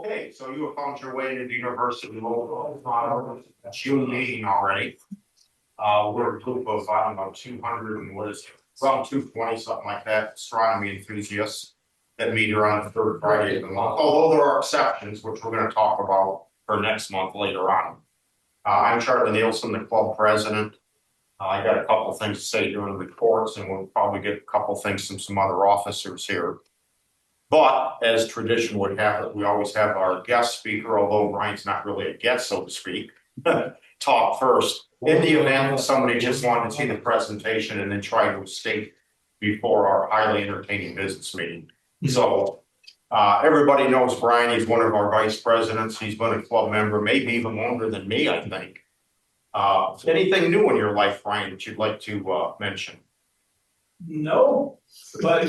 Okay, so you have found your way to the University of Lowbrow. It's June meeting already. We're a group of, I don't know, 200 and what is it? Around 220, something like that, astronomy enthusiasts that meet here on the third Friday of the month. Although there are exceptions, which we're going to talk about for next month later on. I'm Charlie Nielsen, the club president. I got a couple of things to say during the reports, and we'll probably get a couple of things from some other officers here. But as tradition would have it, we always have our guest speaker, although Brian's not really a guest, so to speak, talk first. In the event that somebody just wanted to see the presentation and then try to escape before our highly entertaining business meeting. So everybody knows Brian. He's one of our vice presidents. He's been a club member, maybe even longer than me, I think. Anything new in your life, Brian, that you'd like to mention? No, but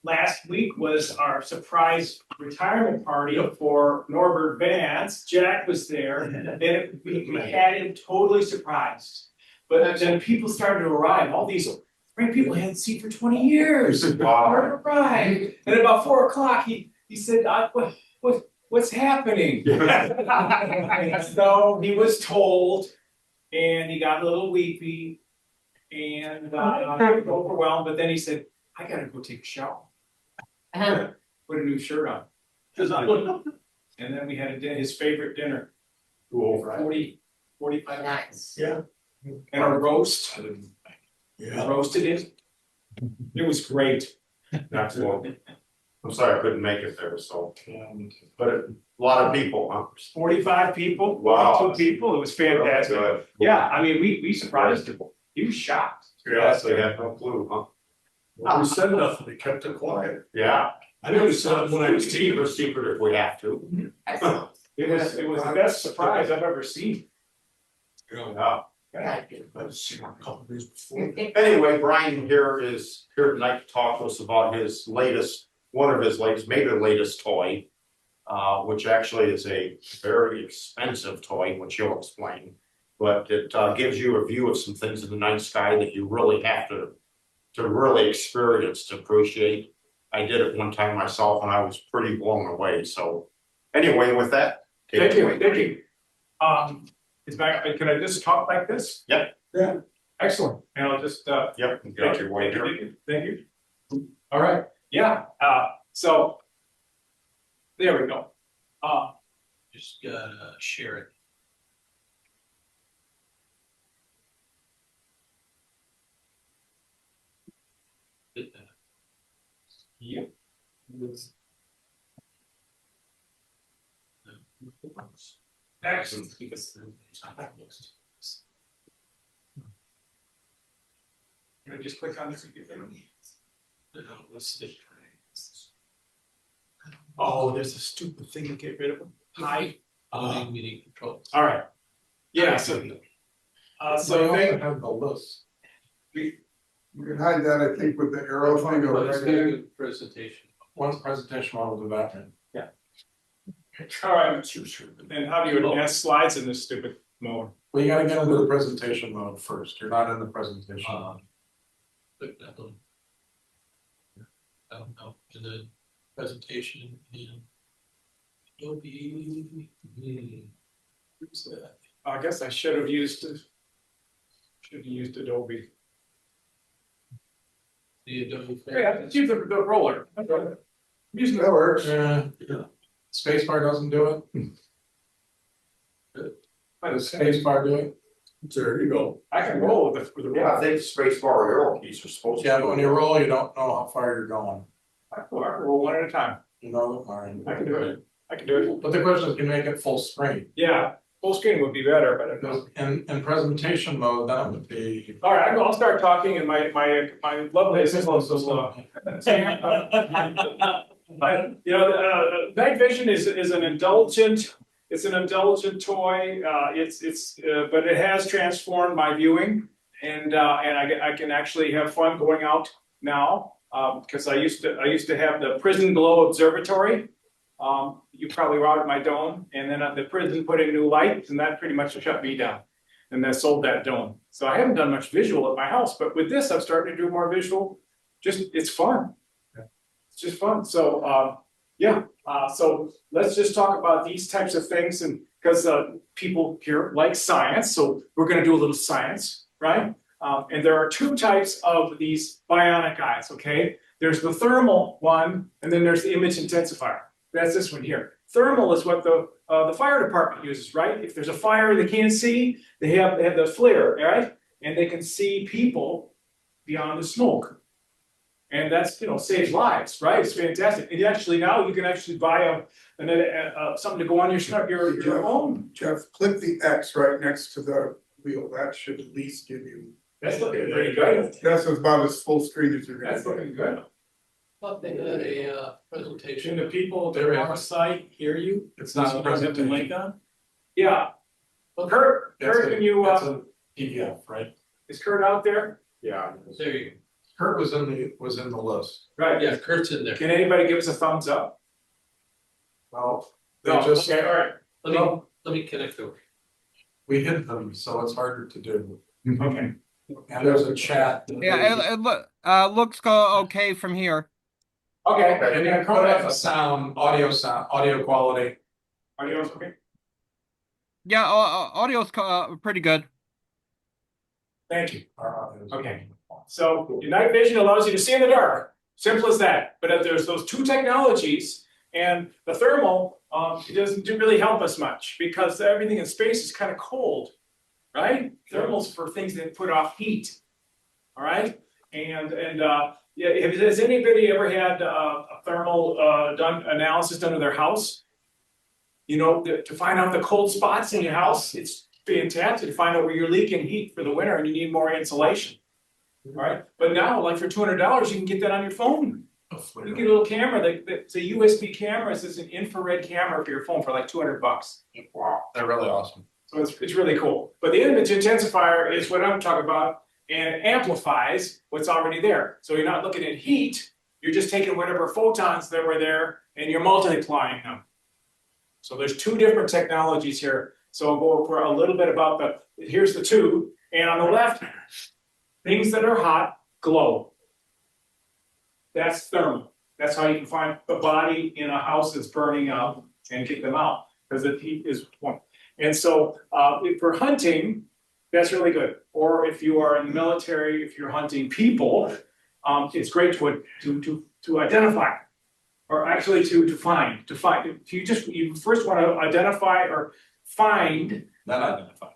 last week was our surprise retirement party for Norbert Vance. Jack was there, and we had him totally surprised. But then people started to arrive. All these great people hadn't seen for 20 years. Wow. Right. And about 4 o'clock, he said, "What's happening?" So he was told, and he got a little weepy and overwhelmed. But then he said, "I gotta go take a shower." Put a new shirt on. And then we had his favorite dinner. 45 Nice. Yeah. And a roast. Yeah. Roasted it. It was great. That's what. I'm sorry I couldn't make it there, so, but a lot of people, huh? 45 people, Wow. 42 people. It was fantastic. Good. Yeah, I mean, we surprised him. He was shocked. Yes, they had no clue, huh? We said nothing, they kept it quiet. Yeah. I never said when I was Keep a secret if we have to. It was the best surprise I've ever seen. Yeah. I've seen him a couple days before. Anyway, Brian here is here tonight to talk to us about his latest, one of his latest, maybe the latest toy, which actually is a very expensive toy, which you'll explain. But it gives you a view of some things in the night sky that you really have to really experience to appreciate. I did it one time myself and I was pretty blown away. So anyway, with that. Thank you. Can I just talk like this? Yep. Yeah. Excellent. And I'll just Yep, you got your way here. Thank you. All right. Yeah. So there we go. Just share it. Yeah. Excellent. Can I just click on this? Oh, there's a stupid thing to get rid of them. Hi. Meeting control. All right. Yeah. So I have the list. You can hide that, I think, with the arrow thing over right there. Presentation. One presentation model of the background. all right. Then how do you advance slides in this stupid mode? Well, you gotta get into the presentation mode first. You're not in the presentation mode. Click that one. No, to the presentation and Adobe. Where's that? I guess I should have used Adobe. The Adobe. Yeah, let's use the roller. I'm using That works. Yeah. Spacebar doesn't do it. the Spacebar do it. There you go. I can roll with the Yeah, I roller. think the space bar arrow keys are supposed to. Yeah, but when you roll, you don't know how far you're going. I can roll one at a time. You know, Marion. I can do it. I can do it. But the question is, can you make it full screen? Yeah, full screen would be better, but it doesn't. In presentation mode, that would be. All right, I'll start talking and my lovely assistant will slow. Night vision is an indulgent. It's an indulgent toy. But it has transformed my viewing, and I can actually have fun going out now because I used to have the Prison Glow Observatory. You probably routed my dome, and then the prison put in new lights, and that pretty much shut me down. And then sold that dome. So I haven't done much visual at my house, but with this, I'm starting to do more visual. It's fun. It's just fun. So Yeah, so let's just talk about these types of things and because people here like science, so we're gonna do a little science, right? And there are two types of these bionic eyes, okay? There's the thermal one, and then there's the image intensifier. That's this one here. Thermal is what the fire department uses, right? If there's a fire they can't see, they have the flare, right? And they can see people beyond the smoke. And that's, saves lives, right? It's fantastic. And actually now you can actually buy something to go on your own. Jeff, click the X right next to the wheel, that should at least give you. That's looking pretty good. That's about as full screen as you're gonna That's get. looking good. Thought they had a presentation. Can the people There at is. our site hear you? It's not a You don't have the link presentation. on? Yeah. Kurt, That's can a- you, that's a PDF, right? is Kurt out there? Yeah. There you Kurt was in the list. go. Right. Yeah, Kurt's in there. Can anybody give us a thumbs up? Well, they No, just, okay, all right. Let me connect over. we hid them, so it's harder to do. Okay. And there's a chat. that Yeah, it looks okay from here. Okay. they- And then put up a audio quality. Are you okay? Yeah, audio's pretty good. Thank you. Our audio's- Okay. So your night vision allows you to see in the dark. Simple as that. But if there's those two technologies and the thermal, it doesn't really help us much because everything in space is kind of cold, right? Thermal's for things that put off heat. All right. And yeah, has anybody ever had a thermal analysis done to their house? To find out the cold spots in your house, it's fantastic to find out where you're leaking heat for the winter and you need more insulation. All right, but now, like for $200, you can get that on your phone. You get a little camera that's a USB camera. It's an infrared camera for your phone for like $200. Wow, they're really awesome. So it's really cool. But the image intensifier is what I'm talking about, and it amplifies what's already there. So you're not looking at heat. You're just taking whatever photons that were there and you're multiplying them. So there's two different technologies here. So I'll go over a little bit about here's the two, and on the left, things that are hot glow. That's thermal. That's how you can find the body in a house that's burning up and get them out because the heat is one. And so for hunting, that's really good. Or if you are in the military, if you're hunting people, it's great to identify. Or actually to find. You first want to identify or find. Not identified.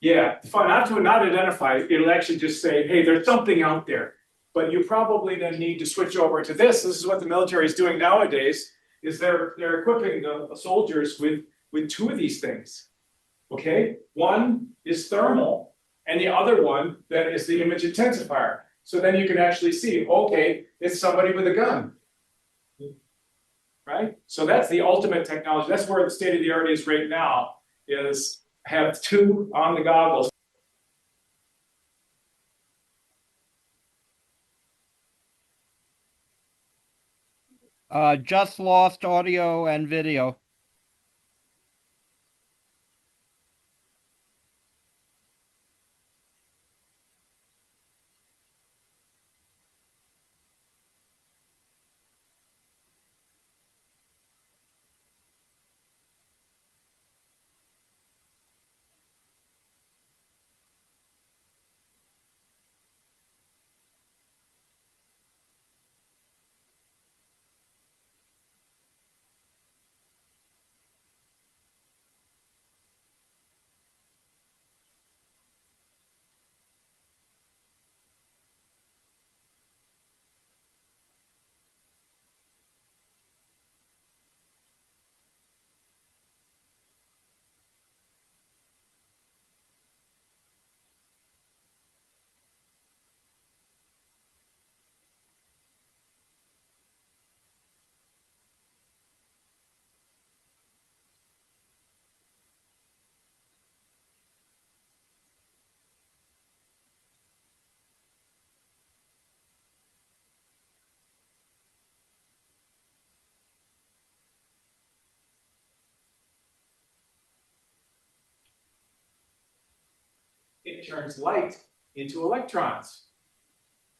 Yeah, not identify. It'll actually just say, hey, there's something out there. But you probably then need to switch over to this. This is what the military is doing nowadays. Is they're equipping the soldiers with two of these things. Okay, one is thermal, and the other one that is the image intensifier. So then you can actually see, okay, it's somebody with a gun. Right? So that's the ultimate technology. That's where the state of the art is right now, is have two on the goggles. Just lost audio and video. It turns light into electrons.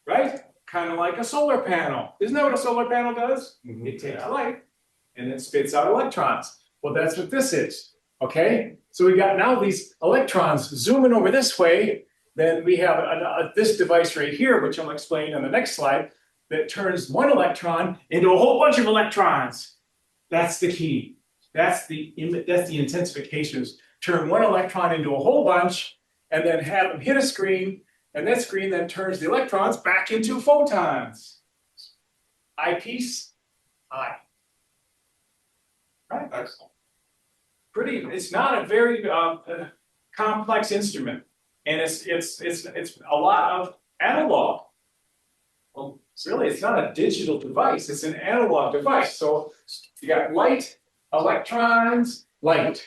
Right? Kind of like a solar panel. Isn't that what a solar panel does? It takes light and it spits out electrons. Well, that's what this is, okay? So we got now these electrons zooming over this way. Then we have this device right here, which I'll explain on the next slide, that turns one electron into a whole bunch of electrons. That's the key. That's the intensification, is turn one electron into a whole bunch and then have them hit a screen, and that screen then turns the electrons back into photons. Eyepiece, eye. Right? Excellent. It's not a very complex instrument, and it's a lot of analog. Well, really, it's not a digital device, it's an analog device. So you got light, electrons, light.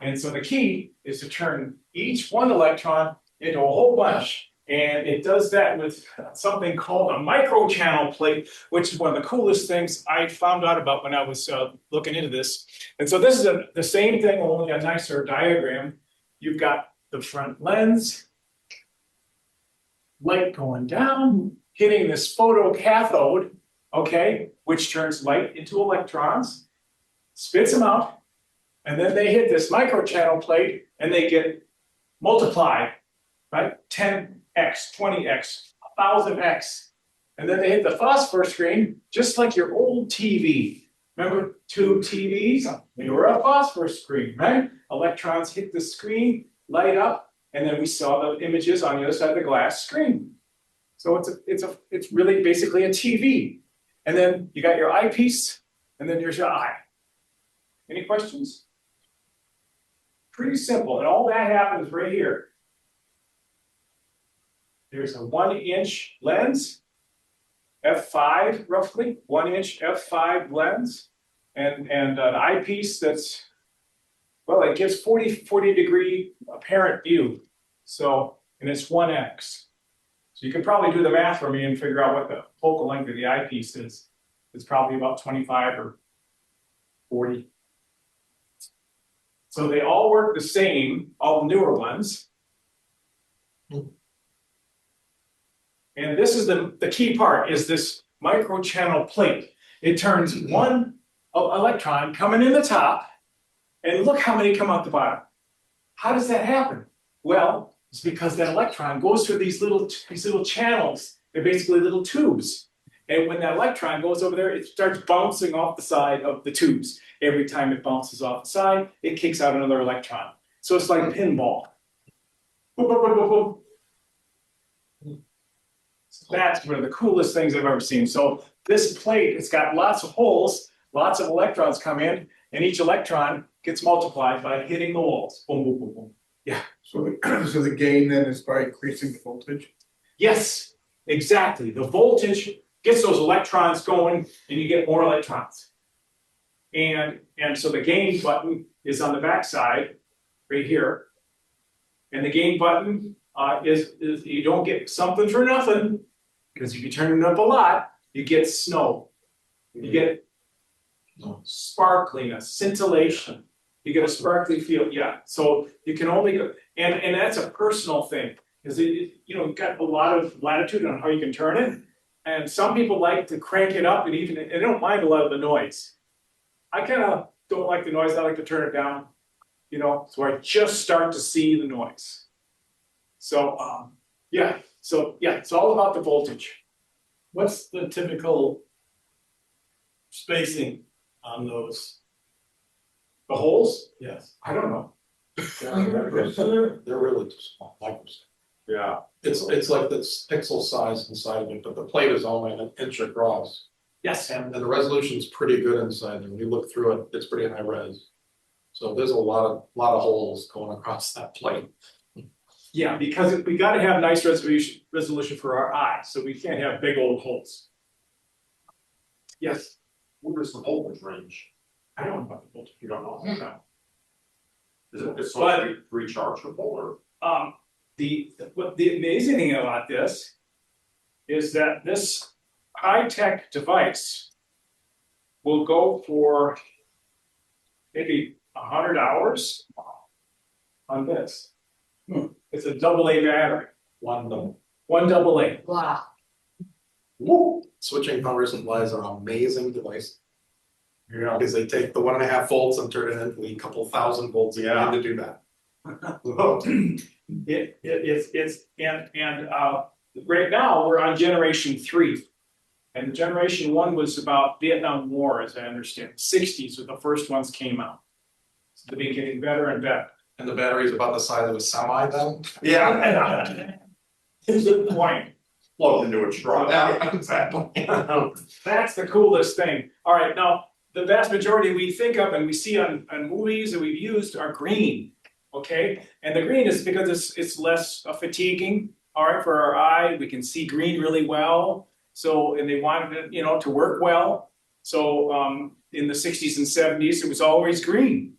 And so the key is to turn each one electron into a whole bunch. And it does that with something called a microchannel plate, which is one of the coolest things I found out about when I was looking into this. And so this is the same thing, only a nicer diagram. You've got the front lens, light going down, hitting this photocathode, okay, which turns light into electrons, spits them out, and then they hit this microchannel plate and they get multiplied, right? 10x, 20x, 1000x. And then they hit the phosphor screen, just like your old TV. Remember tube TVs? They were a phosphor screen, right? Electrons hit the screen, light up, and then we saw the images on the other side of the glass screen. So it's really basically a TV. And then you got your eyepiece, and then there's your eye. Any questions? Pretty simple, and all that happens right here. There's a 1-inch lens, f5 roughly, 1-inch f5 lens, and an eyepiece that's, well, it gives 40 degree apparent view. So, and it's 1x. So you can probably do the math for me and figure out what the focal length of the eyepiece is. It's probably about 25 or 40. So they all work the same, all the newer ones. And this is the key part, is this microchannel plate. It turns one electron coming in the top, and look how many come out the bottom. How does that happen? Well, it's because that electron goes through these little channels. They're basically little tubes. And when that electron goes over there, it starts bouncing off the side of the tubes. Every time it bounces off the side, it kicks out another electron. So it's like pinball. Boom, boom, boom, boom, boom. That's one of the coolest things I've ever seen. So this plate, it's got lots of holes, lots of electrons come in, and each electron gets multiplied by hitting the walls. Boom, boom, boom, boom. Yeah. So the gain then is by increasing the voltage? Yes, exactly. The voltage gets those electrons going, and you get more electrons. And so the gain button is on the back side, right here. And the gain button is you don't get something for nothing, because if you turn it up a lot, you get snow. You get sparkliness, scintillation. You get a sparkly feel, yeah. So you can only go, and that's a personal thing, because you've got a lot of latitude on how you can turn it. And some people like to crank it up, and they don't mind a lot of the noise. I kind of don't like the noise. I like to turn it down, so I just start to see the noise. So it's all about the voltage. What's the typical spacing on those? The holes? Yes. I don't know. They're really too small, microscopic. Yeah. It's like this pixel size inside of it, but the plate is only an inch across. Yes. And the resolution's pretty good inside there. When you look through it, it's pretty high res. So there's a lot of holes going across that plate. Yeah, because we got to have nice resolution for our eyes, so we can't have big old holes. Yes. What is the voltage range? I don't know about the voltage. You don't know? I don't know. Is it, it's But- like rechargeable or? The amazing thing about this is that this high-tech device will go for maybe 100 hours on this. It's a AA battery. One AA. Wow. Woo! Switching power supplies are an amazing device. Yeah. Because they take the 1.5 volts and turn it into a couple thousand volts, you Yeah. need to do that. It's right now we're on generation 3. And generation 1 was about Vietnam War, as I understand. 60s were the first ones came out. So they've been getting better and better. And the battery is about the size of a semi then? Yeah. Good point. Plugged into a truck. Yeah, exactly. That's the coolest thing. All right, now the vast majority we think of and we see on movies that we've used are green. Okay, and the green is because it's less fatiguing. All right, for our eye, we can see green really well. So, and they wanted it, to work well. So, in the 60s and 70s, it was always green.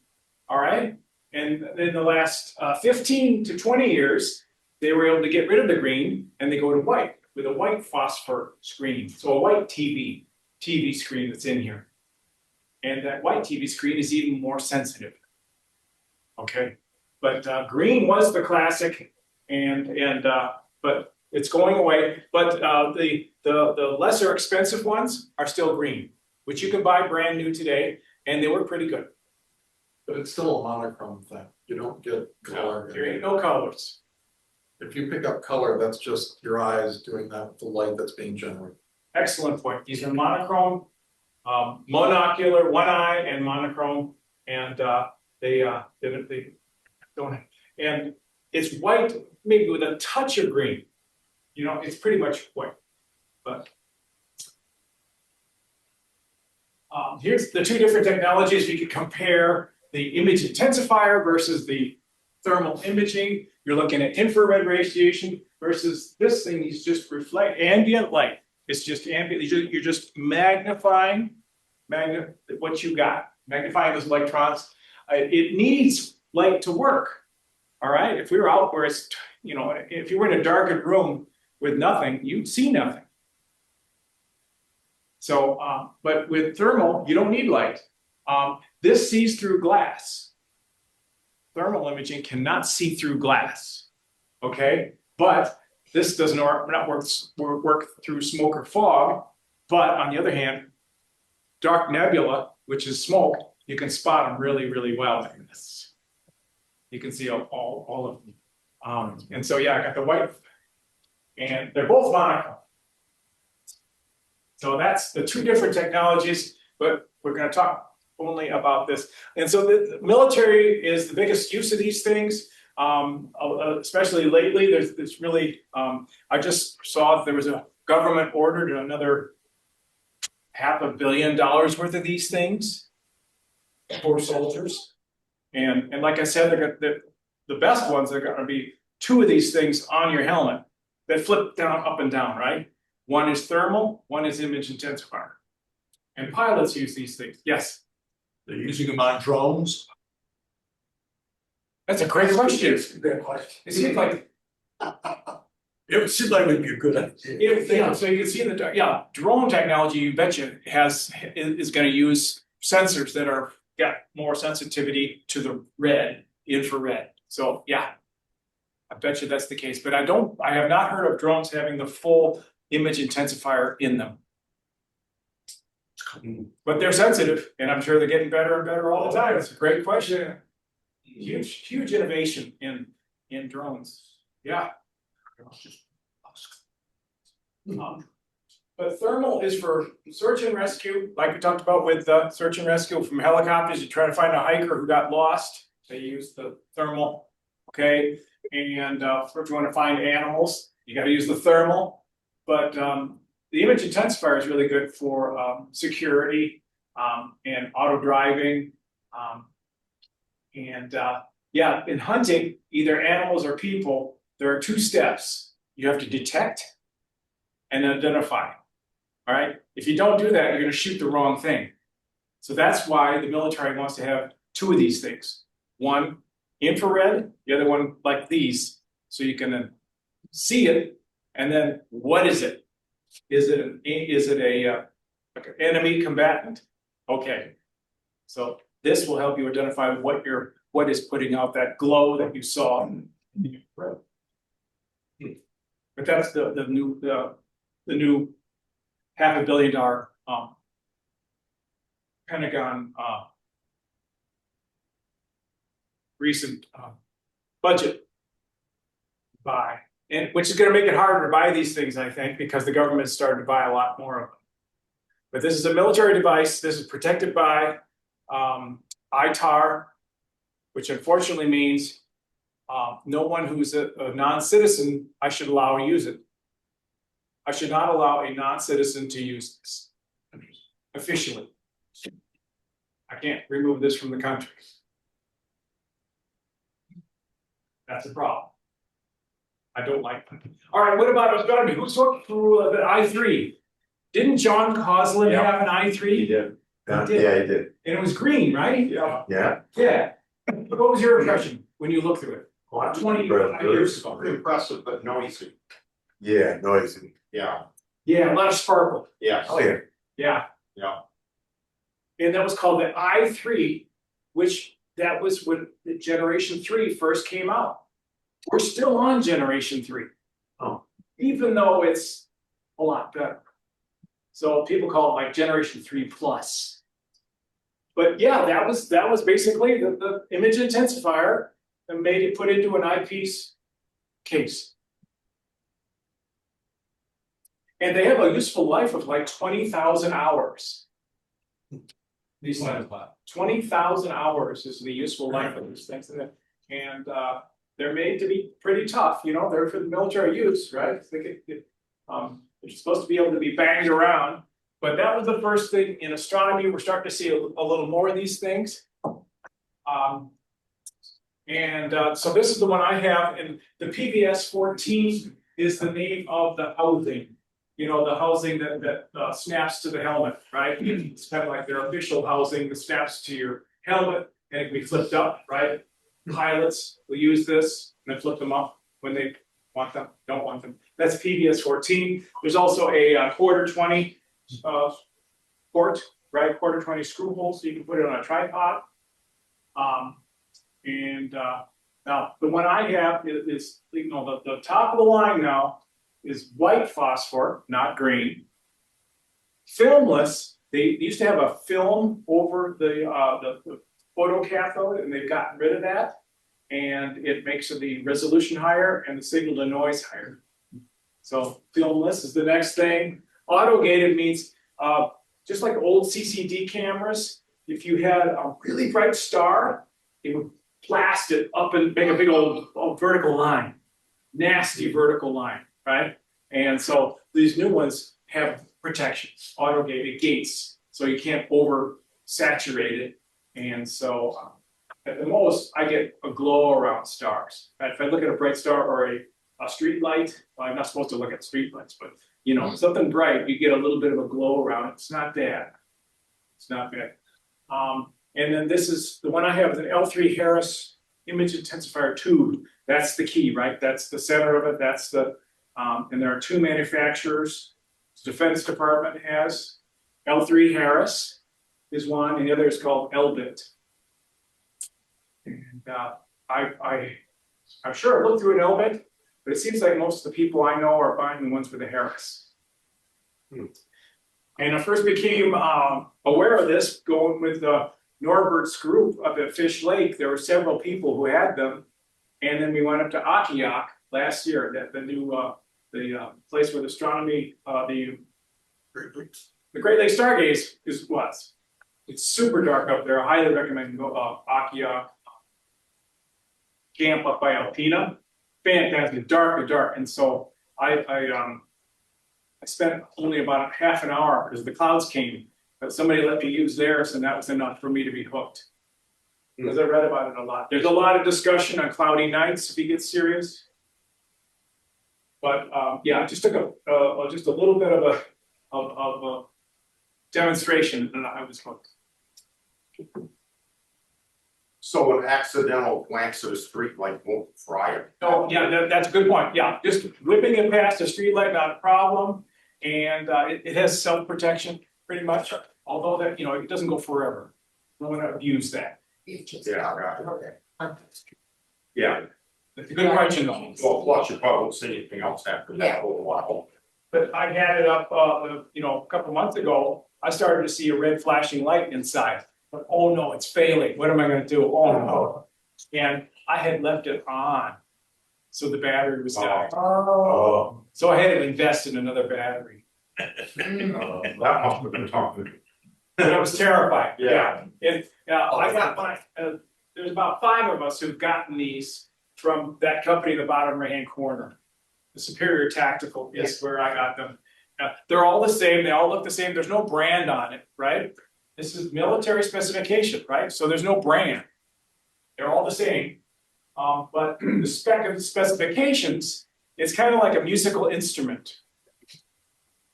All right, and in the last 15 to 20 years, they were able to get rid of the green and they go to white with a white phosphor screen. So a white TV screen that's in here. And that white TV screen is even more sensitive. Okay, but green was the classic, but it's going away. But the lesser expensive ones are still green, which you can buy brand new today, and they work pretty good. But it's still a monochrome thing, you don't get color. There ain't no colors. If you pick up color, that's just your eyes doing that with the light that's being generated. Excellent point. These are monochrome, monocular, one eye, and monochrome, and they don't. And it's white, maybe with a touch of green. It's pretty much white. But here's the two different technologies we could compare: the image intensifier versus the thermal imaging. You're looking at infrared radiation versus this thing is just reflect ambient light. It's just ambient. You're just magnifying what you got, magnifying those electrons. It needs light to work. All right. If we were out where it's, if you were in a darkened room with nothing, you'd see nothing. So, but with thermal, you don't need light. This sees through glass. Thermal imaging cannot see through glass, okay? But this doesn't work through smoke or fog. But on the other hand, dark nebula, which is smoke, you can spot them really, really well. You can see all of them. And so, yeah, I got the white, and they're both monochrome. So that's the two different technologies, but we're going to talk only about this. And so the military is the biggest use of these things, especially lately. There's really, I just saw that there was a government ordered another $500 million worth of these things for soldiers. And like I said, the best ones are going to be 2 of these things on your helmet that flip down, up and down, right? One is thermal, one is image intensifier. And pilots use these things. Yes. They're using them on drones. That's a great question. It seems like It seems like it would be a good idea. so you can see in the drone technology. You betcha is going to use sensors that are got more sensitivity to the infrared. So yeah, I bet you that's the case. But I have not heard of drones having the full image intensifier in them. But they're sensitive, and I'm sure they're getting better and better all the time. It's a great question. Huge innovation in drones. Yeah. But thermal is for search and rescue, like we talked about with search and rescue from helicopters. You try to find a hiker who got lost. They use the thermal. Okay, and if you want to find animals, you got to use the thermal. But the image intensifier is really good for security and auto driving. In hunting, either animals or people, there are 2 steps. You have to detect and identify. All right. If you don't do that, you're going to shoot the wrong thing. So that's why the military wants to have 2 of these things. One infrared, the other one like these, so you can see it. And then what is it? Is it like an enemy combatant? Okay. So this will help you identify what is putting out that glow that you saw. But that's the new $500 million Pentagon, recent, budget buy, and which is gonna make it harder to buy these things, I think, because the government's starting to buy a lot more of them. But this is a military device. This is protected by, ITAR, which unfortunately means, no one who's a non-citizen, I should allow to use it. I should not allow a non-citizen to use this officially. I can't remove this from the country. That's a problem. I don't like that. All right, what about autonomy? Who's worked through the I3? Didn't John Coslin Yeah. have an I3? did. He did. Yeah, he did. And it was green, right? Yeah. Yeah. What was your impression when you looked through it? 20 years ago. Pretty impressive, but noisy. Yeah, noisy. Yeah, Yeah, a lot of sparkle. yeah. Oh, yeah. Yeah. Yeah. And that was called the I3, which that was when the generation 3 first came out. We're still on generation 3. Oh. Even though it's a lot better. So people call it like generation 3 plus. But yeah, that was basically the image intensifier and made it put into an eyepiece case. And they have a useful life of like 20,000 hours. These things, 20,000 hours is the useful life of these things. And they're made to be pretty tough, you know, they're for the military use, right? They're supposed to be able to be banged around. But that was the first thing in astronomy. We're starting to see a little more of these things. So this is the one I have, and the PBS 14 is the name of the housing. You know, the housing that snaps to the helmet, right? It's kind of like their official housing that snaps to your helmet and it can be flipped up, right? Pilots will use this and then flip them up when they want them, don't want them. That's PBS 14. There's also a quarter 20 port, right? Quarter 20 screw hole, so you can put it on a tripod. Now the one I have is you know, the top of the line now is white phosphor, not green. Filmless, they used to have a film over the photocathode, and they've gotten rid of that. And it makes the resolution higher and the signal to noise higher. So filmless is the next thing. Auto-gated means just like old CCD cameras, if you had a really bright star, it would blast it up and make a big old vertical line. Nasty vertical line, right? And so these new ones have protections, auto-gated gates, so you can't over-saturate it. And so at the most, I get a glow around stars. If I look at a bright star or a street light, well, I'm not supposed to look at street lights, but you know, something bright, you get a little bit of a glow around it. It's not bad. It's not bad. And then this is the one I have is an L3 Harris image intensifier tube. That's the key, right? That's the center of it. That's the and there are two manufacturers. The Defense Department has L3 Harris is one, and the other is called Elbit. And I'm sure I looked through an Elbit, but it seems like most of the people I know are buying the ones with the Harris. And I first became aware of this going with Norbert's group up at Fish Lake. There were several people who had them, and then we went up to Akiak last year, the new place where the astronomy, the Great Lakes Stargaze was. It's super dark up there. I highly recommend go Akiak camp up by Alpena. Fantastic, dark. And so I spent only about half an hour because the clouds came, but somebody let me use theirs, and that was enough for me to be hooked. Because I read about it a lot. There's a lot of discussion on cloudy nights if you get serious. But yeah, I just took just a little bit of a demonstration, and I was hooked. So an accidental glance at a street light won't fry it. Oh, yeah, that's a good point. Yeah, just whipping it past a street light, not a problem. And it has self-protection pretty much, although that, you know, it doesn't go forever. I don't want to abuse that. Yeah, I got it. Okay. Yeah, It's a good question though. well, plus you probably won't see anything else after that Yeah. whole while. But I had it up, you know, a couple months ago, I started to see a red flashing light inside. But, oh no, it's failing. What am I gonna do? Oh no. And I had left it on. So the battery was dying. Oh. So I had to invest in another battery. That must have been tough. But I was terrified. Yeah. And I got my, there's about 5 of us who've gotten these from that company in the bottom right-hand corner. The Superior Tactical is where I got them. They're all the same. They all look the same. There's no brand on it, right? This is military specification, right? So there's no brand. They're all the same. But the spec of the specifications, it's kind of like a musical instrument.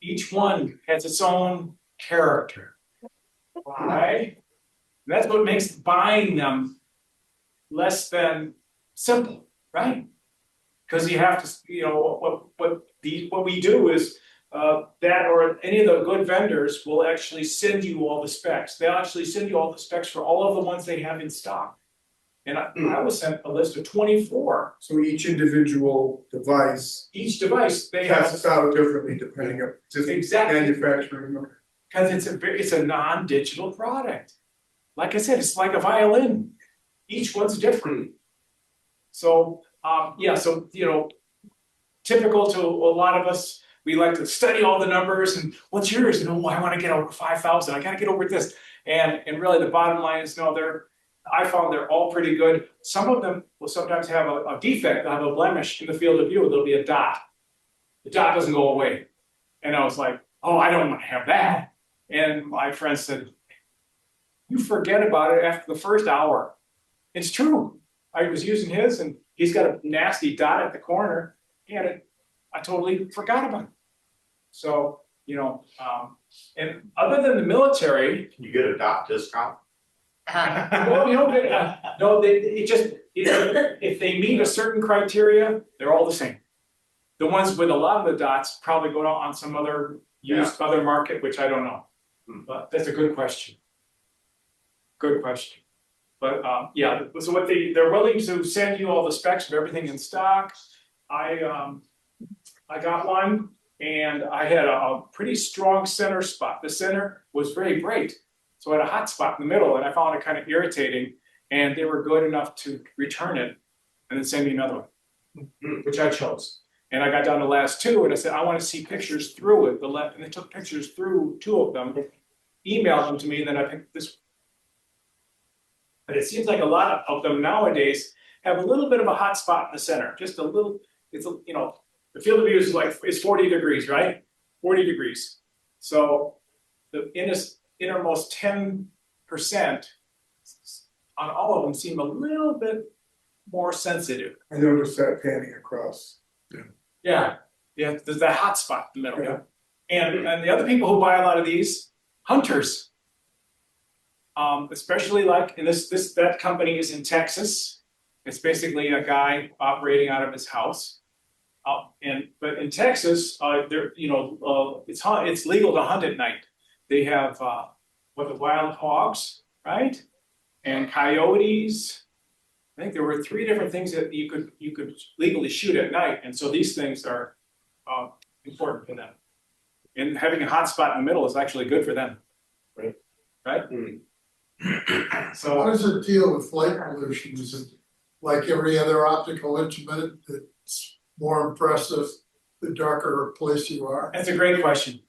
Each one has its own character, right? And that's what makes buying them less than simple, right? Because you have to, you know, what we do is that or any of the good vendors will actually send you all the specs. They'll actually send you all the specs for all of the ones they have in stock. And I was sent a list of 24. So each individual device Each device they tests have out differently depending on just exactly manufacturing. because it's a non-digital product. Like I said, it's like a violin. Each one's different. So yeah, so you know, typical to a lot of us, we like to study all the numbers and what's yours? You know, I want to get over 5,000. I got to get over this. And really, the bottom line is no, I found they're all pretty good. Some of them will sometimes have a defect, they'll have a blemish in the field of view, there'll be a dot. The dot doesn't go away. And I was like, oh, I don't want to have that. And my friend said, you forget about it after the first hour. It's true. I was using his and he's got a nasty dot at the corner. And I totally forgot about it. So, you know, and other than the military, Can you get a dot discount? well, you don't get, no, if they meet a certain criteria, they're all the same. The ones with a lot of the dots probably go on some other other market, which I don't know. But that's a good question. Good question. But yeah, so they're willing to send you all the specs of everything in stock. I got one and I had a pretty strong center spot. The center was very bright. So I had a hot spot in the middle and I found it kind of irritating and they were good enough to return it and then send me another one, which I chose. And I got down to the last 2 and I said, I want to see pictures through it. And they took pictures through 2 of them, emailed them to me, and then I picked this. But it seems like a lot of them nowadays have a little bit of a hot spot in the center, just a little, you know, the field of view is 40 degrees, right? 40 degrees. So the innermost 10% on all of them seem a little bit more sensitive. I noticed that panning across. Yeah, there's that hot spot in the middle. Yeah. And the other people who buy a lot of these, hunters. Especially like in that company is in Texas. It's basically a guy operating out of his house. But in Texas, it's legal to hunt at night. They have the wild hogs, right? And coyotes. I think there were 3 different things that you could legally shoot at night, and so these things are important for them. And having a hot spot in the middle is actually good for them, right? How So does it deal with light pollution? Is it like every other optical instrument that's more impressive the darker a place you are? that's a great question.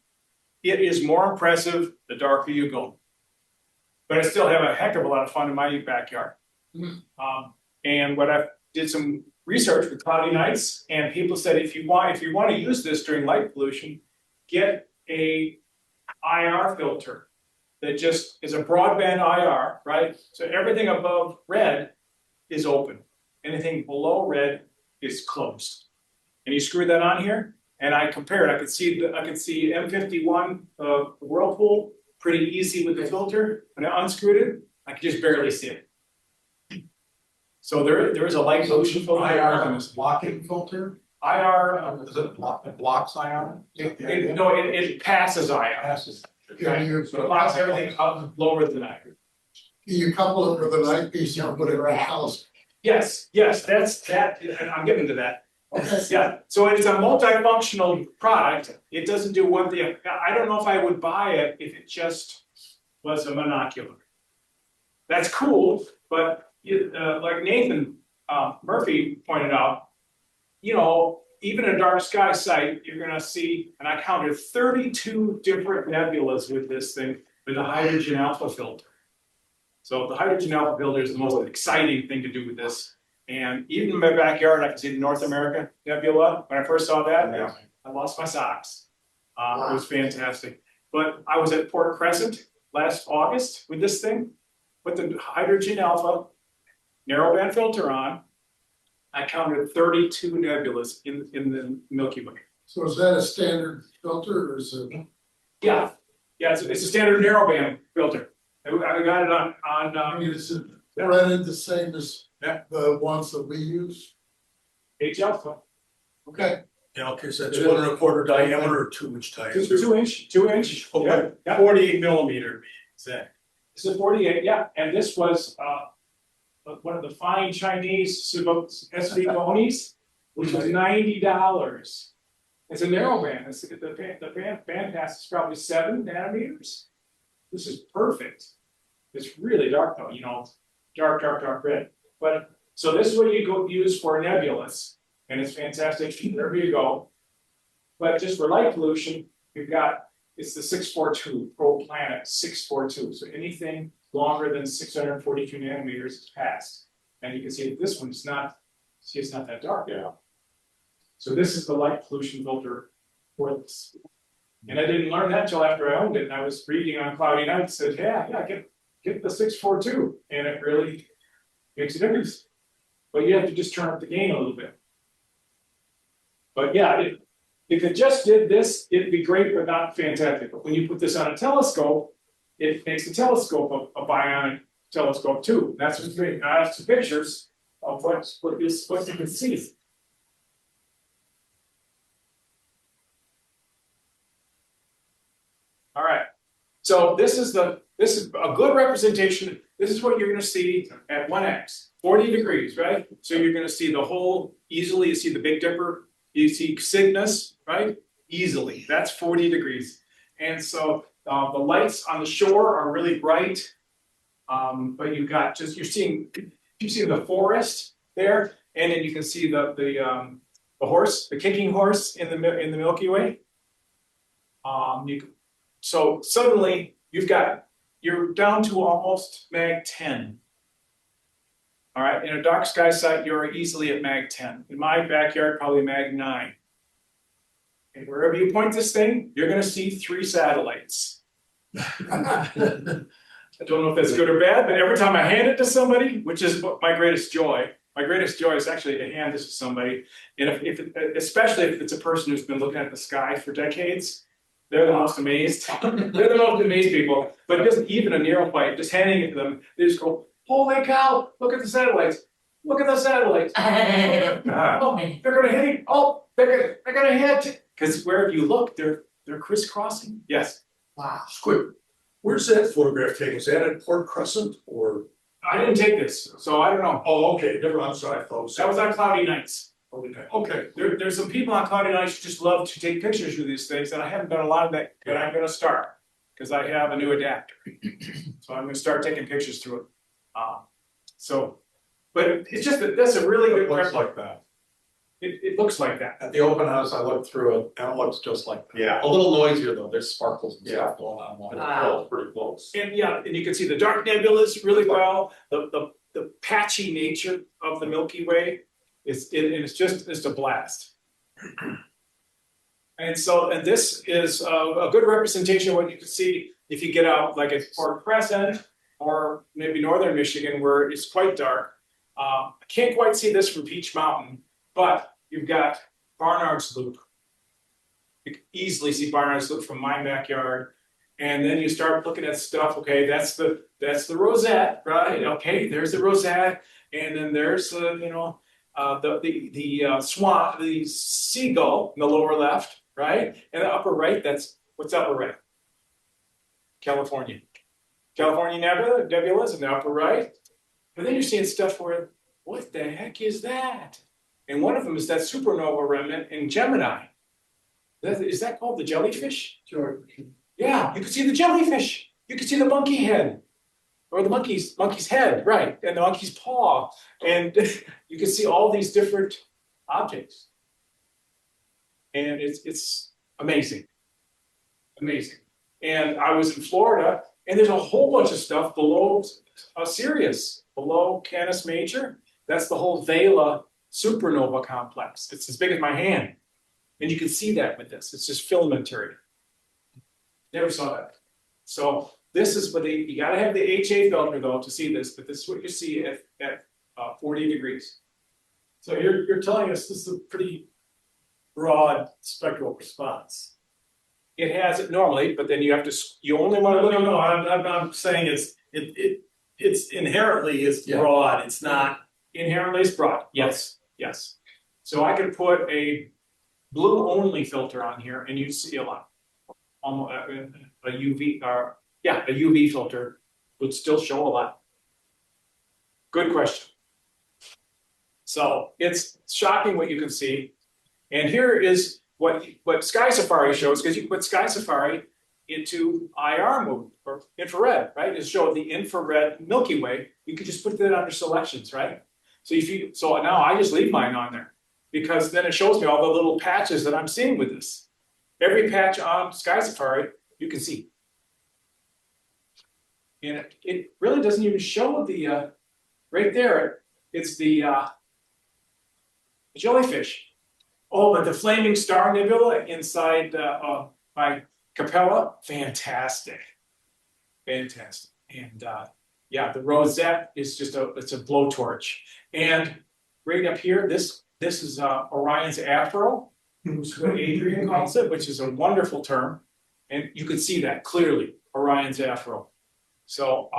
It is more impressive the darker you go, but I still have a heck of a lot of fun in my backyard. And what I did some research with cloudy nights, and people said if you want to use this during light pollution, get a IR filter that just is a broadband IR, right? So everything above red is open. Anything below red is closed. And you screw that on here, and I compared. I could see M51 Whirlpool pretty easy with the filter. When I unscrewed it, I could just barely see it. So there is a light pollution filter. IR is blocking filter? IR, Is it blocks IR? it passes IR. Passes. Can you, So it blocks everything up lower than that. can you couple it with an eyepiece and put it in the house? Yes, that's that, and I'm getting to that. Okay. Yeah, so it's a multifunctional product. It doesn't do one thing. I don't know if I would buy it if it just was a monocular. That's cool, but like Nathan Murphy pointed out, you know, even a dark sky site, you're gonna see, and I counted 32 different nebulas with this thing with a hydrogen alpha filter. So the hydrogen alpha filter is the most exciting thing to do with this. And even in my backyard, I can see the North America Nebula. When I first saw that, I lost my socks. It was fantastic. But I was at Port Crescent last August with this thing, put the hydrogen alpha narrowband filter on. I counted 32 nebulas in the Milky Way. So is that a standard filter or is it? Yeah, it's a standard narrowband filter. I got it on I mean, is it rated the same as the ones that we use? H alpha. Okay. Yeah, okay, so that's 1.25 diameter or 2 inch diameter. 2 inch. Okay, Yeah. 48 millimeter, exactly. It's a 48, yeah, and this was one of the fine Chinese SV Bonis, which was $90. It's a narrowband. The band pass is probably 7 nanometers. This is perfect. It's really dark though, you know, dark red. But so this is what you use for nebulas, and it's fantastic. Wherever you go. But just for light pollution, we've got it's the 642 Pro Planet 642. So anything longer than 642 nanometers is passed. And you can see that this one's not. See, it's not that dark. Yeah. So this is the light pollution filter for this. And I didn't learn that until after I owned it. And I was reading on cloudy nights, said, yeah, get the 642. And it really makes a difference. But you have to just turn up the gain a little bit. But yeah, if it just did this, it'd be great, but not fantastic. But when you put this on a telescope, it makes the telescope a bionic telescope too. And that's what's great. Now I have some pictures of what you can see. All right. So this is a good representation. This is what you're going to see at 1x, 40 degrees, right? So you're going to see the whole easily. You see the Big Dipper. You see Cygnus, right? Easily. That's 40 degrees. And so the lights on the shore are really bright. But you've got you're seeing the forest there, and then you can see the horse, the kicking horse in the Milky Way. So suddenly you're down to almost mag 10. All right, in a dark sky site, you're easily at mag 10. In my backyard, probably mag 9. And wherever you point this thing, you're going to see 3 satellites. I don't know if that's good or bad, but every time I hand it to somebody, which is my greatest joy is actually to hand this to somebody. And especially if it's a person who's been looking at the sky for decades, they're the most amazed. They're the most amazed people. But just even a neophyte, just handing it to them, they just go, "Holy cow! Look at the satellites! Look at the satellites! Oh, they're going to hit! Oh, they're going to hit!" Because wherever you look, they're crisscrossing. Yes. Wow. Quick, where's that photograph taken? Is that at Port Crescent or? I didn't take this, so I don't know. Oh, okay, never, I'm sorry, folks. That was on cloudy nights. Okay. There's some people on cloudy nights who just love to take pictures of these things, and I haven't done a lot of that, but I'm going to start because I have a new adapter. So I'm going to start taking pictures through it. But it's just that's a really good. It looks like that. It looks like that. At the open house, I looked through it and it looks just like that. Yeah. A little noisier though, there's sparkles and stuff going on. Wow. Pretty close. And you can see the dark nebulas really well. The patchy nature of the Milky Way it's just a blast. And this is a good representation of what you can see if you get out like at Port Crescent or maybe northern Michigan where it's quite dark. I can't quite see this from Peach Mountain, but you've got Barnard's Loop. You can easily see Barnard's Loop from my backyard. And then you start looking at stuff, okay, that's the rosette, right? Okay, there's the rosette, and then there's the swamp, the seagull in the lower left, right? And the upper right, what's upper right? California nebulas in the upper right. But then you're seeing stuff where, what the heck is that? And one of them is that supernova remnant in Gemini. Is that called the jellyfish? Sure. Yeah, you can see the jellyfish. You can see the monkey head. Or the monkey's head, right, and the monkey's paw. And you can see all these different objects. And it's amazing. Amazing. And I was in Florida, and there's a whole bunch of stuff below Sirius, below Canis Major. That's the whole Vela supernova complex. It's as big as my hand. And you can see that with this. It's just filamentary. Never saw that. So this is what you gotta have the HA filter though to see this, but this is what you see at 40 degrees. So you're telling us this is a pretty broad spectral response. It has it normally, but then you have to, you only want to look at. No, I'm saying it's inherently is Yeah. broad, it's not. Inherently it's broad, yes, yes. So I could put a blue only filter on here and you'd see a lot. Almost a UV, or yeah, a UV filter would still show a lot. Good question. So it's shocking what you can see. And here is what Sky Safari shows, because you put Sky Safari into IR mode or infrared, right? It showed the infrared Milky Way. You could just put that under selections, right? So now I just leave mine on there because then it shows me all the little patches that I'm seeing with this. Every patch on Sky Safari you can see. And it really doesn't even show the right there. It's the jellyfish. Oh, but the Flaming Star Nebula inside by Capella, fantastic, fantastic. And yeah, the rosette is just it's a blowtorch. And right up here, this is Orion's Afro, what Adrian calls it, which is a wonderful term. And you can see that clearly, Orion's Afro. So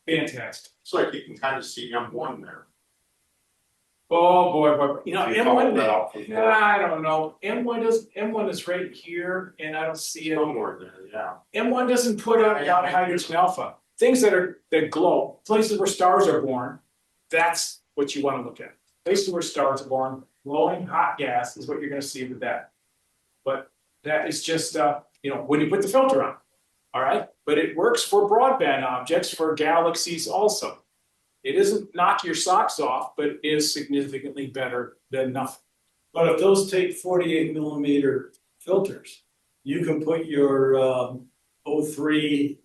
fantastic. It's like you can kind of see M1 there. Oh boy, you know, You followed that out M1, from I don't know. M1 is right here, and I don't see it. somewhere there, yeah. M1 doesn't put out hydrogen alpha. Things that glow, places where stars are born, that's what you want to look at. Places where stars are born, glowing hot gas is what you're going to see with that. But that is just, you know, when you put the filter on, all right? But it works for broadband objects, for galaxies also. It doesn't knock your socks off, but it is significantly better than nothing. But if those take 48 millimeter filters, you can put your O3.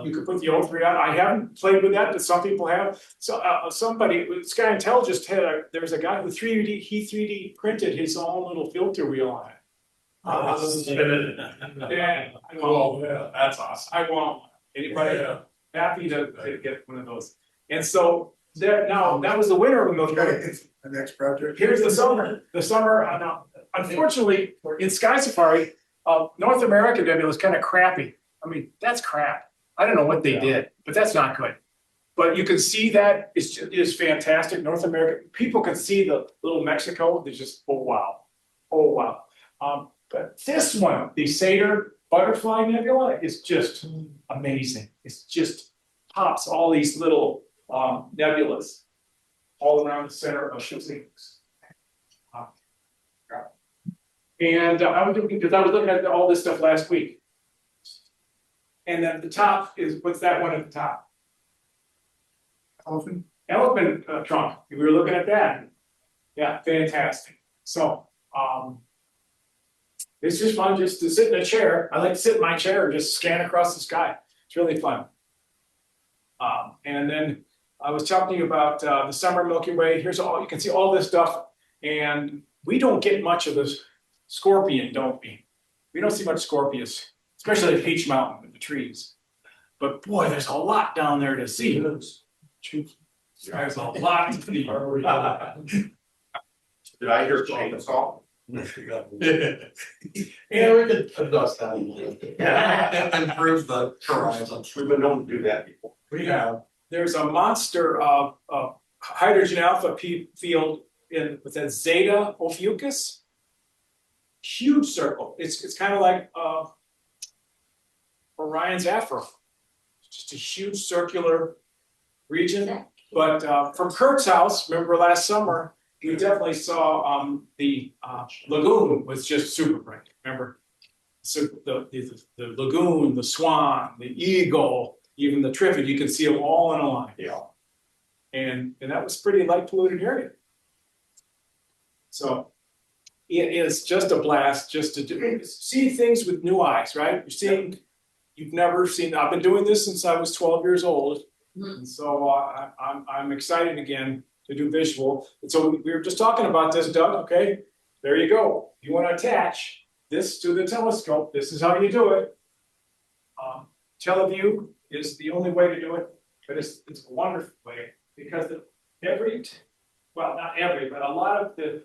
You could put the O3 on. I haven't played with that, but some people have. So somebody, Sky Intel just had there's a guy who 3D printed his own little filter wheel on it. Yeah, Oh, yeah, that's awesome. I won't. Anybody Yeah. happy to get one of those? And so there now that was the winter of those. Okay, it's the next project. Here's the summer. The summer. Now, unfortunately, in Sky Safari, North American nebula is kind of crappy. I mean, that's crap. I don't know what they did, but that's not good. But you can see that it is fantastic. North America, people can see the little Mexico. They're just, oh wow, oh wow. But this one, the Satyr Butterfly Nebula, is just amazing. It's just pops all these little nebulas all around the center of the things. And I was looking at all this stuff last week. And then the top is, what's that one at the top? Elephant trunk. We were looking at that. Yeah, fantastic. So it's just fun just to sit in a chair. I like to sit in my chair and just scan across the sky. It's really fun. And then I was talking to you about the summer Milky Way. Here's all, you can see all this stuff. And we don't get much of this scorpion, don't we? We don't see much Scorpius, especially at H Mountain with the trees. But boy, there's a lot down there to see. There's a lot to see. Did I hear chainsaw? Yeah, we could adjust that. Improve the horizon. We've been known to do that before. We have. There's a monster hydrogen alpha field with that Zeta Ophiuchus. Huge circle. It's kind of like Orion's Afro. Just a huge circular region. But from Kurt's house, remember last summer, we definitely saw, the, lagoon was just super bright, remember? So the lagoon, the swan, the eagle, even the triffid, you can see them all in a line. Yeah. And that was pretty light polluted area. So it is just a blast just to see things with new eyes, right? You're seeing, you've never seen, I've been doing this since I was 12 years old. And so I'm excited again to do visual. And so we were just talking about this, Doug, okay? There you go. You want to attach this to the telescope. This is how you do it. Teleview is the only way to do it, but it's a wonderful way because well, not every, but a lot of the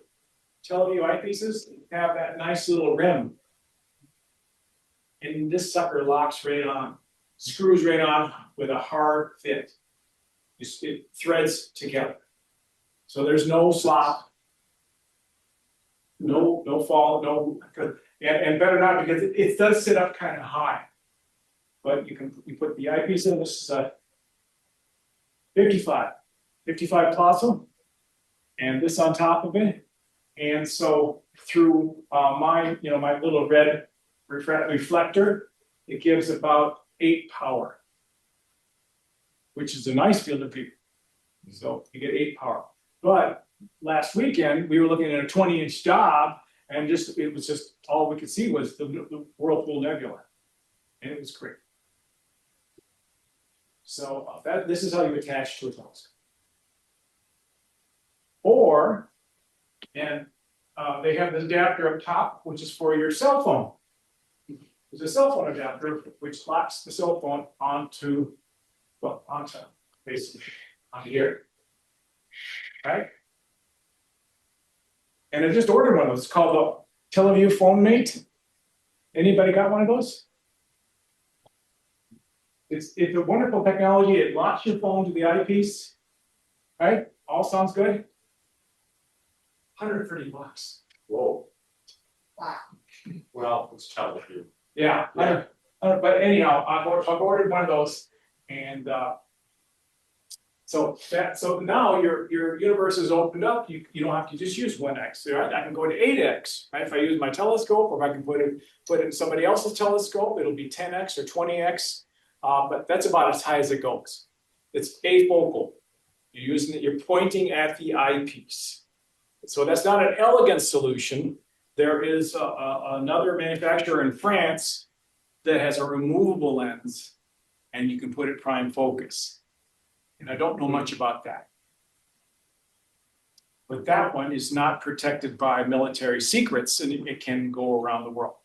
Teleview eyepieces have that nice little rim. And this sucker locks right on, screws right on with a hard fit. It threads together. So there's no slop, no fall, and better not, because it does sit up kind of high. But you put the eyepiece in, this is a 55 Plasma, and this on top of it. And so through my little red reflector, it gives about 8 power, which is a nice field of view. So you get 8 power. But last weekend we were looking at a 20-inch job, and it was just all we could see was the Whirlpool Nebula, and it was great. So this is how you attach to a telescope. They have this adapter up top, which is for your cell phone. There's a cell phone adapter which locks the cell phone onto basically on here, right? And I just ordered one of those. It's called the Teleview Phone Mate. Anybody got one of those? It's a wonderful technology. It locks your phone to the eyepiece, right? All sounds good. $130. Whoa. Wow. Well, it's Teleview. Yeah. But anyhow, I've ordered one of those, and so now your universe is opened up. You don't have to just use 1x. Right? I can go to 8x. Right? If I use my telescope, or if I can put it in somebody else's telescope, it'll be 10x or 20x. But that's about as high as it goes. It's afocal. You're using it. You're pointing at the eyepiece. So that's not an elegant solution. There is another manufacturer in France that has a removable lens, and you can put it prime focus. And I don't know much about that. But that one is not protected by military secrets, and it can go around the world.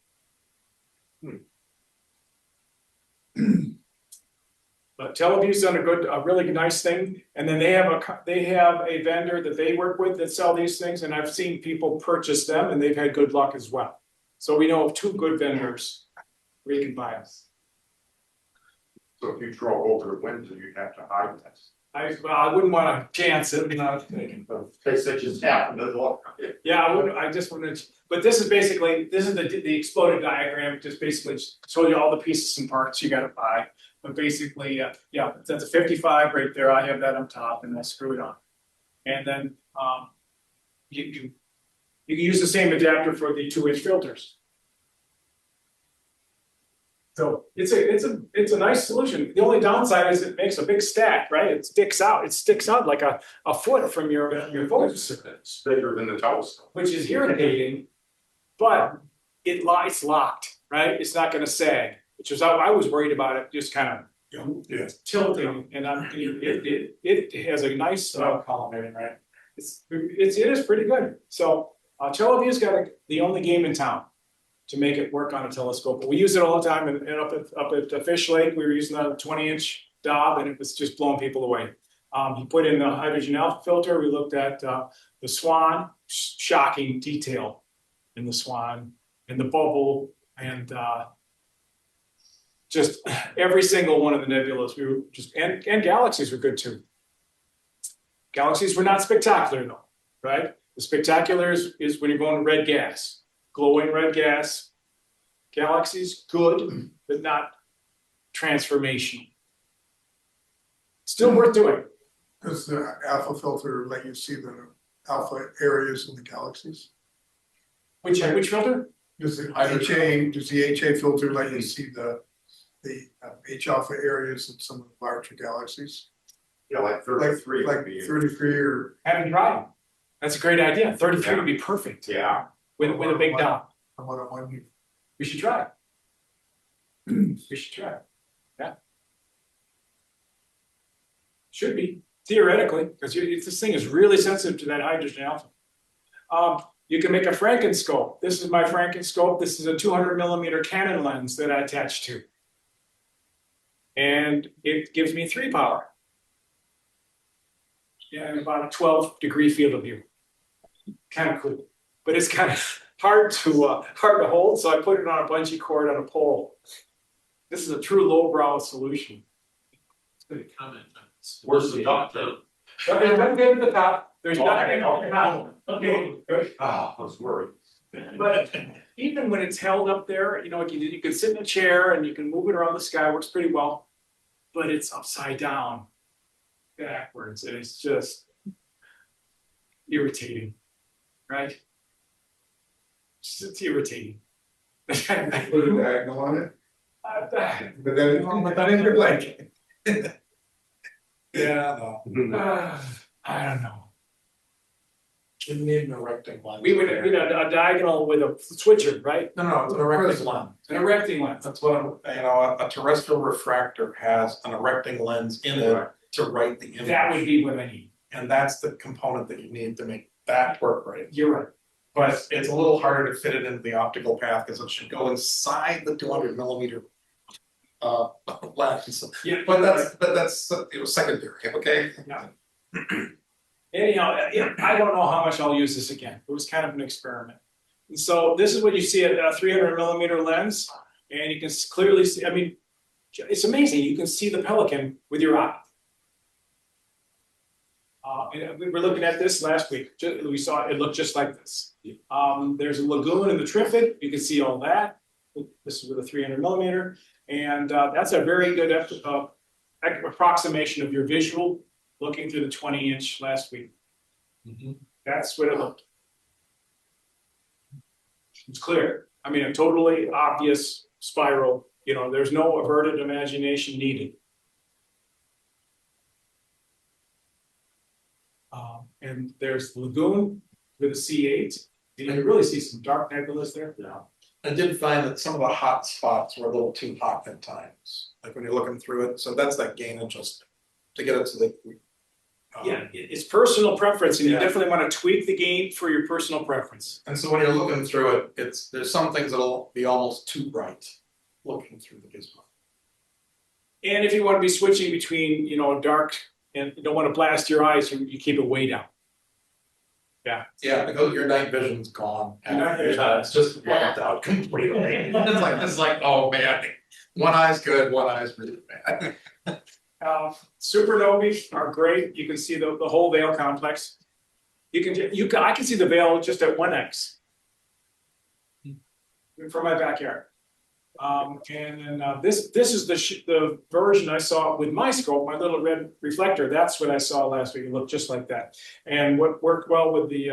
But Teleview's done a really nice thing, and then they have a vendor that they work with that sell these things, and I've seen people purchase them, and they've had good luck as well. So we know of 2 good vendors where you can buy them. So if you drove over the window, you'd have to hide this. I wouldn't want to chance it. In case they just happen to look. Yeah, I wouldn't. I just wouldn't. But this is the exploded diagram. Just basically show you all the pieces and parts you got to buy. But basically, yeah, that's a 55 right there. I have that on top, and I screw it on. And then you can use the same adapter for the 2-inch filters. So it's a nice solution. The only downside is it makes a big stack, right? It sticks out. It sticks out like a foot from your focus, It's bigger than the telescope. which is irritating. But it's locked, right? It's not going to sag. Which is I was worried about it just kind of tilting, and it has a nice column in it, right? It is pretty good. So Teleview's got the only game in town to make it work on a telescope. We use it all the time, and up at Fish Lake, we were using a 20-inch Dob, and it was just blowing people away. He put in the hydrogen alpha filter. We looked at the swan, shocking detail in the swan, and the bubble, and just every single one of the nebulas. We were and galaxies were good too. Galaxies were not spectacular though, right? The spectacular is when you're going to red gas. Glowing red gas, galaxies, good, but not transformational. Still worth doing. Does the alpha filter let you see alpha areas in the galaxies? Which filter? Does the HA filter let you see the H alpha areas in some of the larger galaxies? Yeah, like 33. Like would be- 33 or Haven't tried. That's a great idea. 33 would be perfect. Yeah. With a big dot. what I'm wondering. We should try. We should try. Yeah. Should be theoretically, because this thing is really sensitive to that hydrogen alpha. You can make a Frankenscope. This is my Frankenscope. This is a 200 millimeter Canon lens that I attach to. And it gives me 3 power. Yeah, and about a 12-degree field of view. Kind of cool. But it's kind of hard to hold, so I put it on a bungee cord on a pole. This is a true lowbrow solution. Good comment. Where's the doctor? Okay, let's get to the top. There's Okay, nothing on the top. Okay, good. Ah, I was worried. But even when it's held up there, you can sit in a chair and you can move it around the sky, works pretty well. But it's upside down, backwards, and it's just irritating, right? It's irritating. Put a diagonal on it, Uh, but then, you're like. Yeah, I don't know. you need an erecting lens. We would, a diagonal with a switcher, right? No, it's an erecting lens. An erecting lens. That's what a terrestrial refractor has an erecting lens in it to write the image. That would be what I need. And that's the component that you need to make that work right. You're right. But it's a little harder to fit it into the optical path because it should go inside the 200 millimeter lens. Yeah, But that's it was secondary, okay? anyhow, I don't know how much I'll use this again. It was kind of an experiment. And so this is what you see at a 300 millimeter lens, and you can clearly see. I mean, it's amazing. You can see the pelican with your eye. And we were looking at this last week. We saw it looked just like this. There's a lagoon in the Trifid. You can see all that. This is with a 300 millimeter, and that's a very good approximation of your visual looking through the 20-inch last week. That's what it looked. It's clear. I mean, a totally obvious spiral. There's no averted imagination needed. And there's the lagoon with a C8. You can really see some dark nebulas there. Yeah. I did find that some of the hot spots were a little too hot at times, like when you're looking through it. So that's that gain adjustment to get it to the. Yeah, it's personal preference, and you Yeah. definitely want to tweak the gain for your personal preference. And so when you're looking through it, there's some things that'll be almost too bright looking through the gizmo. And if you want to be switching between, dark and you don't want to blast your eyes, you keep it way down. Yeah, because your night vision's gone. Your night vision. It's just wiped out completely. It's like, oh man, one eye's good, one eye's really bad. Supernovae are great. You can see the whole veil complex. I can see the veil just at 1x from my backyard. And then this is the version I saw with my scope, my little red reflector. That's what I saw last week. It looked just like that. And what worked well with the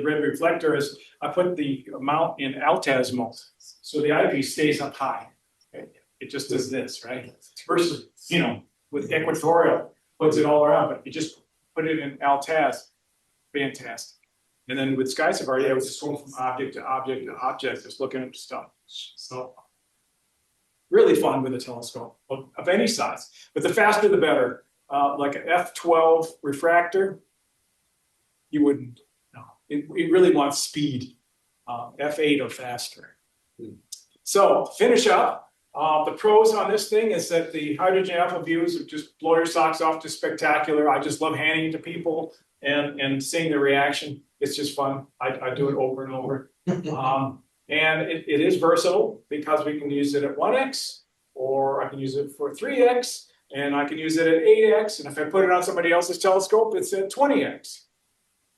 red reflector is I put the mount in Altaz mode, so the eyepiece stays up high. Okay? It just does this, right? Versus with equatorial, puts it all around, but you just put it in Altaz, fantastic. And then with Sky Safari, I was just going from object to object to object, just looking at stuff. So really fun with a telescope of any size, but the faster the better. Like an f12 refractor, you wouldn't. No, it really wants speed. F8 or faster. So finish up. The pros on this thing is that the hydrogen alpha views would just blow your socks off, just spectacular. I just love handing it to people and seeing their reaction. It's just fun. I do it over and over. And it is versatile because we can use it at 1x, or I can use it for 3x, and I can use it at 8x. And if I put it on somebody else's telescope, it's at 20x.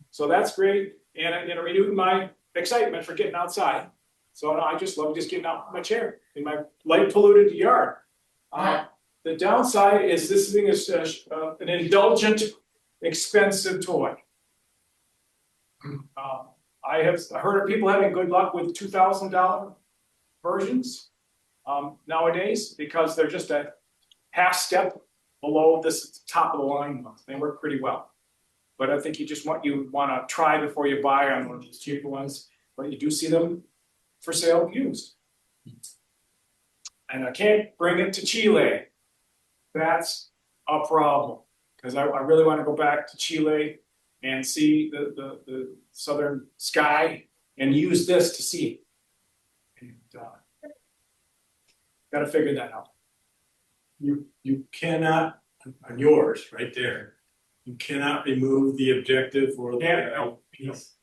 So that's great. And it renewed my excitement for getting outside. So I just love just getting out of my chair in my light polluted yard. The downside is this thing is an indulgent, expensive toy. I have heard of people having good luck with $2,000 versions nowadays because they're just a half step below this top of the line ones. They work pretty well. But I think you want to try before you buy on one of these cheaper ones, but you do see them for sale used. And I can't bring it to Chile. That's a problem, because I really want to go back to Chile and see the southern sky and use this to see. And gotta figure that out. You cannot, on yours, right there, you cannot remove the objective or the No. piece.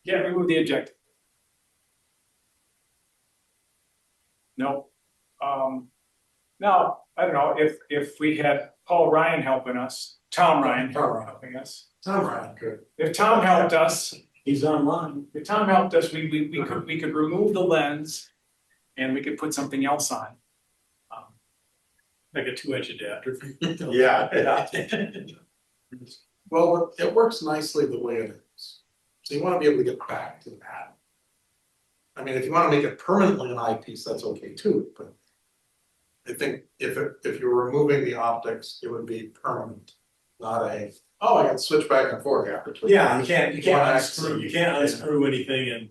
Can't remove the objective. No. Now, I don't know, if we had Paul Ryan helping us, Tom Ryan helping us. Tom Ryan could. If Tom helped us, He's online. if Tom helped us, we could remove the lens and we could put something else on. Like a 2-inch adapter. Yeah. Well, it works nicely the way it is. So you wanna be able to get back to that. I mean, if you wanna make it permanently an eyepiece, that's okay too, but. I think if you're removing the optics, it would be permanent, not I can switch back and forth after. Yeah, you can't One unscrew anything and.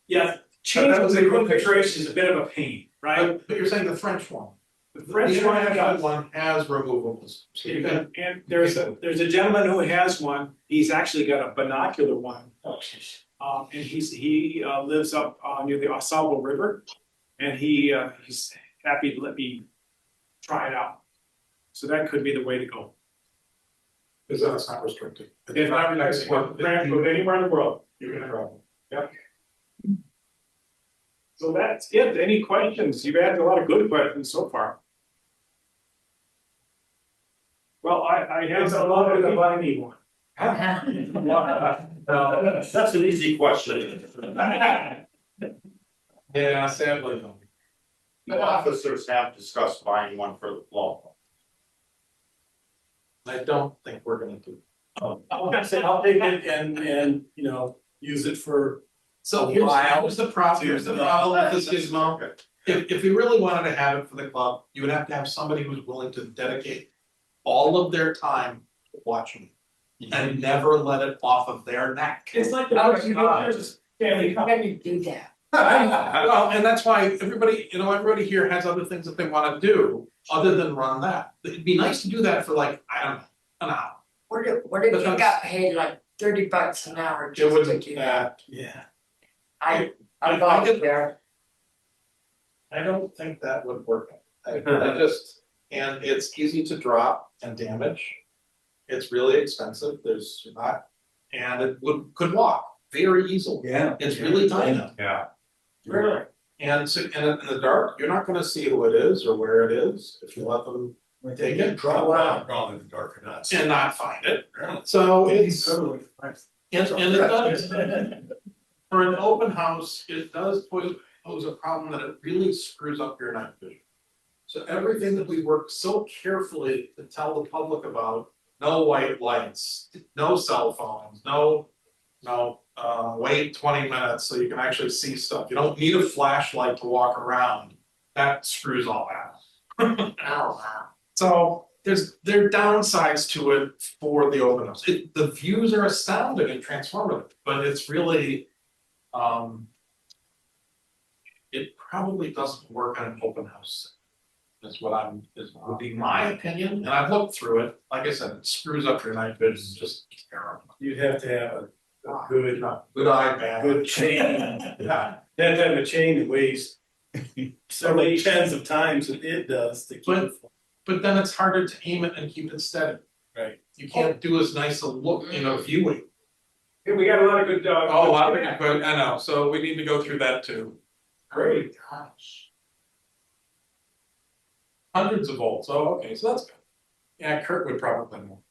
Yeah, changing the configuration is a bit of a pain, right? But you're saying the French one. The French one, international one has removables. So you can, and there's a gentleman who has one. He's actually got a binocular one. And he lives up near the Osable River, and he's happy to let me try it out. So that could be the way to go. because that's not restricted. If not, anywhere in the world, You can travel. So that's it. Any questions? You've asked a lot of good questions so far. Well, I have a lot of if I need one. That's an easy question. Yeah, sadly, no. The officers have discussed buying one for the law. I don't think we're gonna do. I was gonna say, I'll take it and, use it for. So here's the problem, here's the problem with this gizmo. If you really wanted to have it for the club, you would have to have somebody who's willing to dedicate all of their time to watching it. And never let it off of their neck. It's like the family. How can you do that? Well, and that's why everybody here has other things that they wanna do, other than run that. It'd be nice to do that for like, I don't know, an hour. What if you got paid like $30 an hour It just to wouldn't, do that? Yeah. I I volunteer. don't think that would work. I just, and it's easy to drop and damage. It's really expensive, there's not, and it could walk very easily. Yeah. It's really tiny. Yeah. Really? And so, and in the dark, you're not gonna see who it is or where it is if you let them take it. Probably the dark or not. And not find it. So it's, and it does, for an open house, it does pose a problem that it really screws up your night vision. So everything that we work so carefully to tell the public about, no white lights, no cell phones, wait 20 minutes so you can actually see stuff. You don't need a flashlight to walk around. That screws all that. Oh, wow. So there are downsides to it for the open house. The views are astounding and transformative, but it's really, it probably doesn't work on an open house. Would be my opinion, and I've looked through it. Like I said, it screws up your night vision, it's just terrible. You'd have to have a good Good eye, bad. chain. Yeah. You have to have a chain that weighs several tens of times what it does to keep it. But then it's harder to aim it and keep it steady. Right. You can't do as nice a look, viewing. We got a lot of good. I know, so we need to go through that too. Great. Gosh. Hundreds of volts, oh, okay, so that's good. Yeah, Kurt would probably know.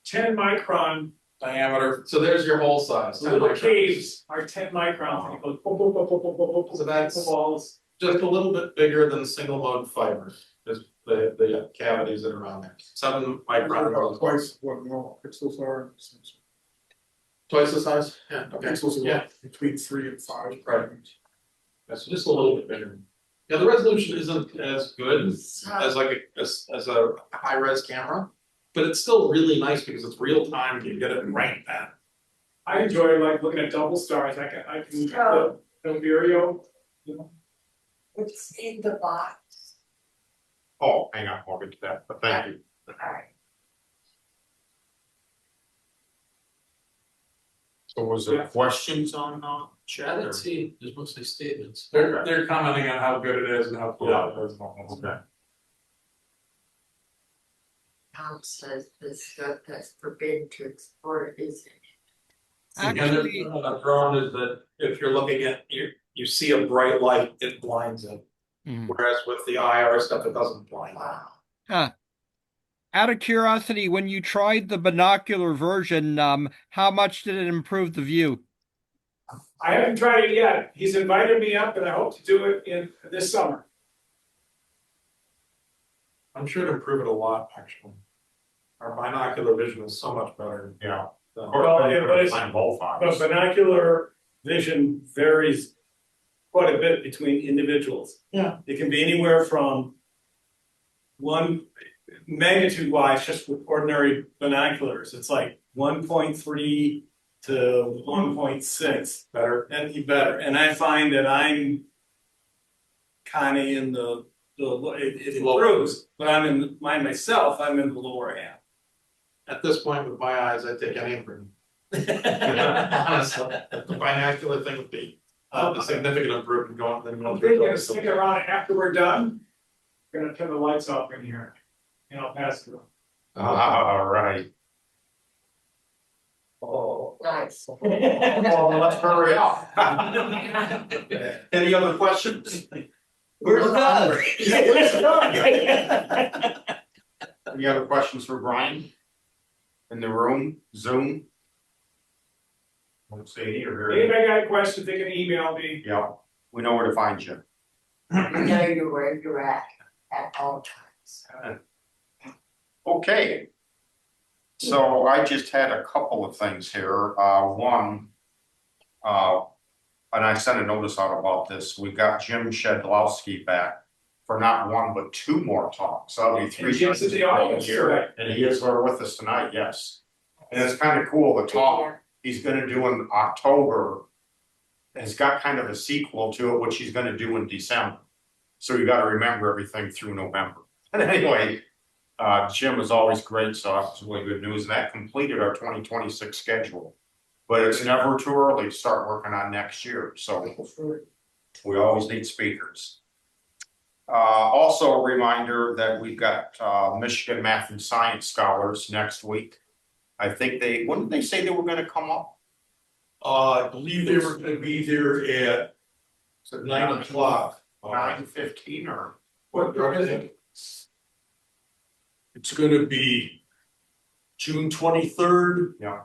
10 micron Diameter, so there's your hole size. 10 little microns. caves are 10 microns. And it goes boop, boop, boop, boop, boop, boop, boop, So that's- balls. Just a little bit bigger than single mode fiber is the cavities that are around there. 7 micron. Twice what normal pixels are. Twice the size? Yeah, okay, Pixels yeah, are between 3 and 5. right. That's just a little bit bigger. Yeah, the resolution isn't as good as a high res camera, but it's still really nice because it's real time, you get it right back. I enjoy like looking at double stars, I can, the Vireo, you know. What's in the box? Oh, hang on, we'll get to that, but thank you. Alright. So was there questions on, I chat or? didn't see, there's mostly statements. They're commenting on how good it is and how cool Yeah. it is. Okay. Tom says this stuff that's forbidden to export is. Actually, And the drone is that if you're looking at, you see a bright light, it blinds it. Whereas with the IR stuff, it doesn't blind. Wow. out of curiosity, when you tried the binocular version, how much did it improve the view? I haven't tried it yet, he's invited me up and I hope to do it in this summer. I'm sure it'd improve it a lot, actually. Our binocular vision is so much better. Yeah. Well, but it's- Find both But eyes. binocular vision varies quite a bit between individuals. Yeah. It can be anywhere from one magnitude wise, just with ordinary binoculars, it's like 1.3 to 1.6 Better. and better. And I find that I'm kind of in it improves, but I'm in mine myself, I'm in the lower half. At this point with my eyes, I'd take any improvement. Honestly, the binocular thing would be a significant improvement going than. I'm thinking of sticking around after we're done. We're gonna turn the lights off in here and I'll pass through. All right. Oh. Nice. Well, let's hurry up. Any other questions? We're done. Any other questions for Brian? In the room, Zoom? Let's see here. Anybody got questions, they can email me. Yeah, we know where to find you. I know you're where you're at all times. Okay. So I just had a couple of things here. One, and I sent a notice out about this. We got Jim Shedlowski back for not one, but 2 more talks. So that'll be 3 And Jim's times in the audience tonight. And he is with us tonight, yes. And it's kind of cool, the talk he's gonna do in October has got kind of a sequel to it, which he's gonna do in December. So you gotta remember everything through November. And anyway, Jim is always great, so that's really good news. And that completed our 2026 schedule. But it's never too early to start working on next year, so we always need speakers. Also a reminder that we've got Michigan Math and Science Scholars next week. I think when did they say they were gonna come up? I believe they were gonna be there at 9 o'clock. 9:15 or? What drug is it? It's gonna be June 23rd. Yeah.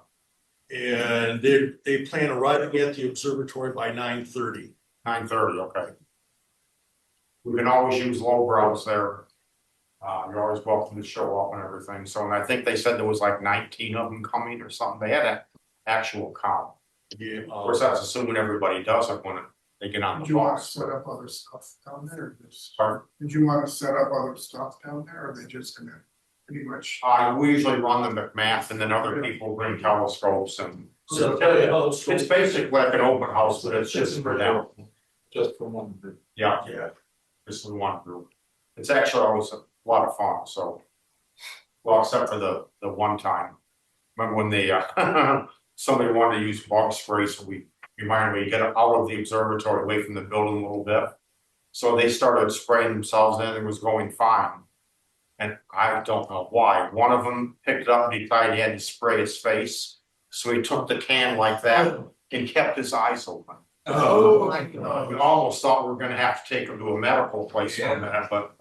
And they plan arriving at the observatory by 9:30. 9:30, okay. We can always use Lowbrows there. You're always welcome to show up and everything. So, and I think they said there was like 19 of them coming or something. They had an actual count. Yeah. Of course, that's assuming everybody does it when they get on Did the you want to bus. set up other stuff down there or just? Pardon? Did you want to set up other stuff down there or are they just gonna pretty much? We usually run the McMath and then other people bring telescopes and. So tell you how It's basically like an open house, but it's just for them. Just for one group. Yeah, this is one group. It's actually always a lot of fun, so. Well, except for the one time. Remember when they, somebody wanted to use bug spray, so we reminded me to get out of the observatory, away from the building a little bit. So they started spraying themselves and it was going fine. And I don't know why. One of them picked it up and decided he had to spray his face. So he took the can like that and kept his eyes open. Oh, my God. We almost thought we were gonna have to take him to a medical place for a minute, but.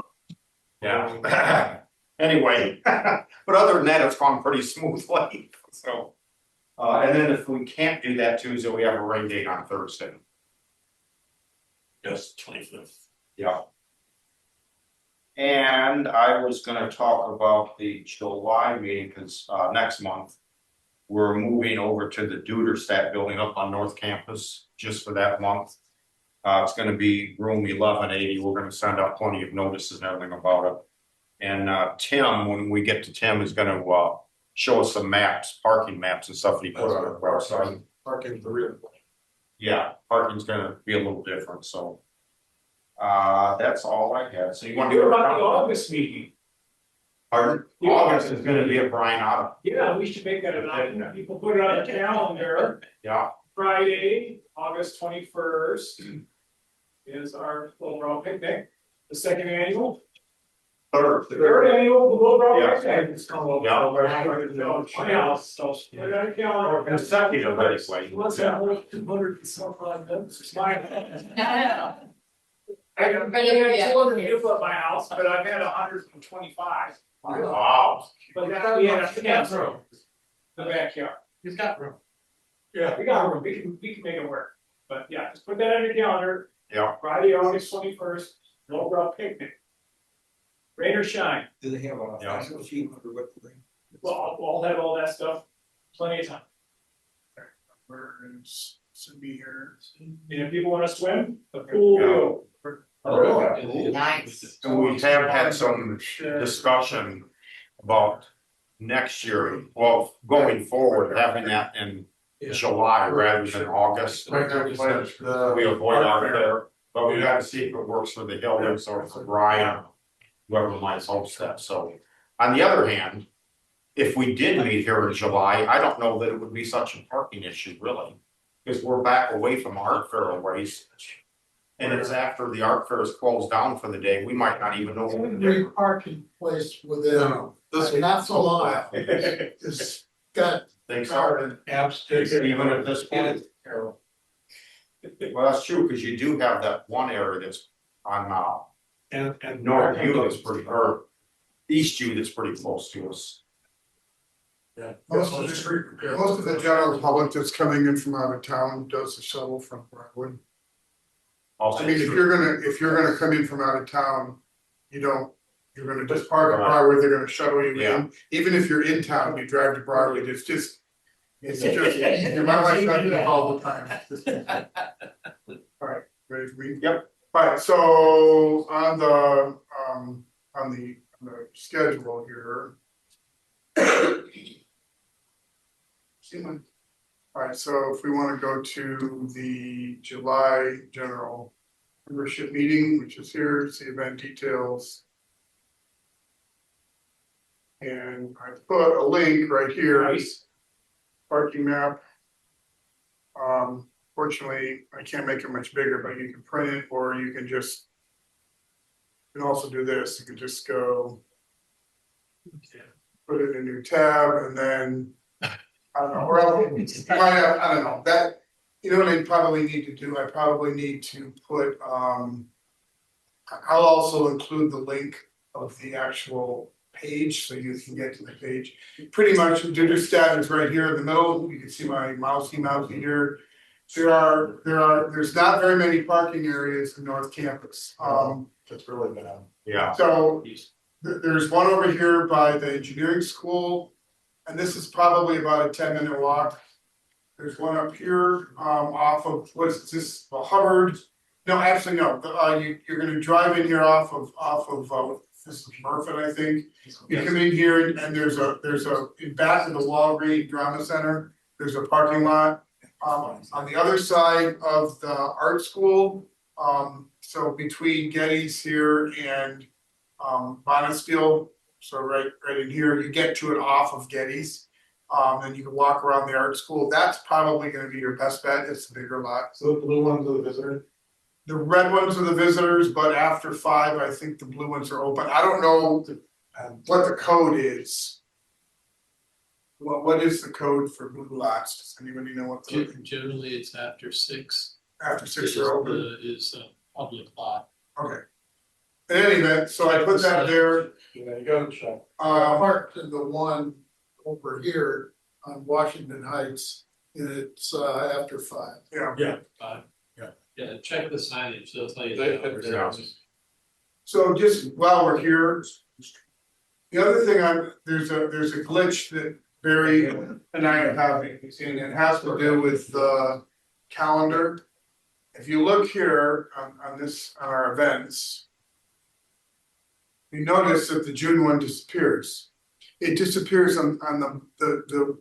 Yeah. Anyway, but other than that, it's gone pretty smoothly, so. And then if we can't do that Tuesday, we have a rain date on Thursday. yes, 25th. Yeah. And I was gonna talk about the July meeting, because next month. We're moving over to the Duderstadt building up on North Campus just for that month. It's gonna be room 1180. We're gonna send out plenty of notices and everything about it. And Tim, when we get to Tim, is gonna show us some maps, parking maps and stuff that he put on our website. Parking the real. Yeah, parking's gonna be a little different, so. That's all I had. So you want to What do about the August meeting? Pardon? August is gonna be a Brian Ottum. Yeah, we should make that an item. People put it on the calendar. Yeah, Friday, August 21st is our Lowbrow picnic, the second annual. Third annual Lowbrow Yeah. picnic. It's called. Yeah. My house, so put it on the calendar. consecutive anyway. What's that, 200 and some odd minutes? I got 200 people at my house, but I've had 125. Wow. But that, we had a room. The backyard. He's got room. Yeah, we got room, we can make it work, but yeah, just put that on your calendar. Yeah. Friday, August 21st, Lowbrow picnic. Rain or shine, Do they have a Yeah. actual sheet or what? well, I'll have all that stuff, plenty of time. Should be here. And if people wanna swim, the pool will be open. Oh, Nice. And we have had some discussion about next year, well, going forward, having that in July rather than August. Right there, pledge the. We avoid out there, but we gotta see if it works for the Hilders or for Brian, whoever might host that, so. On the other hand, if we did meet here in July, I don't know that it would be such a parking issue, really. Because we're back away from art fair a ways. And it's after the art fair is closed down for the day, we might not even know what to do. Every parking place within, not so long, it's got. Think so? Even at this point. Well, that's true, because you do have that one area that's on And North View that's pretty, or East View that's pretty close to us. Most of the general public that's coming in from out of town does the shuttle from Broadwood. Also I mean, if you're gonna come in from out of town, you're gonna just park at Broadwood, they're gonna shuttle you Yeah. in. Even if you're in town, you drive to Broadwood, it's just, my wife's not there all the time. Alright, ready for me? Yep. Alright, so on the schedule here. Alright, so if we wanna go to the July general membership meeting, which is here, see event details. And I put a link right here. Nice. Parking map. Fortunately, I can't make it much bigger, but you can print it, or you can just. You can also do this, you can just go. Put it in a new tab and then. I don't know, or else, I don't know, that, you know what I probably need to do, I probably need to put, I'll also include the link of the actual page, so you can get to the page. Pretty much, Duderstadt is right here in the middle, you can see my mousey here. There's not very many parking areas in North Campus, That's really bad. Yeah. so there's one over here by the engineering school. And this is probably about a 10-minute walk. There's one up here, off of, what's this, Hubbard? No, actually, no, you're gonna drive in here off of, this is Murphy, I think. You come in here and there's a, in back of the Walgreens Drama Center, there's a parking lot. On the other side of the art school, so between Getty's here and, Bonnesfield. So right in here, you get to it off of Getty's, and you can walk around the art school. That's probably gonna be your best bet. It's the bigger lot. So the blue ones are the visitors? The red ones are the visitors, but after 5, I think the blue ones are open. I don't know what the code is. What is the code for blue lots? Does anybody know what Generally, it's after 6. after 6 are open? Is a public lot. Okay. In any event, so I put that there. Yeah, you got it, Sean. I parked in the one over here on Washington Heights, and it's after 5. Yeah. Yeah. Yeah, check the signage, they'll tell you. They- the hours. Yeah. So just while we're here. The other thing there's a glitch that Barry and I are having, and it has to do with the calendar. If you look here on our events. You notice that the June one disappears. It disappears on the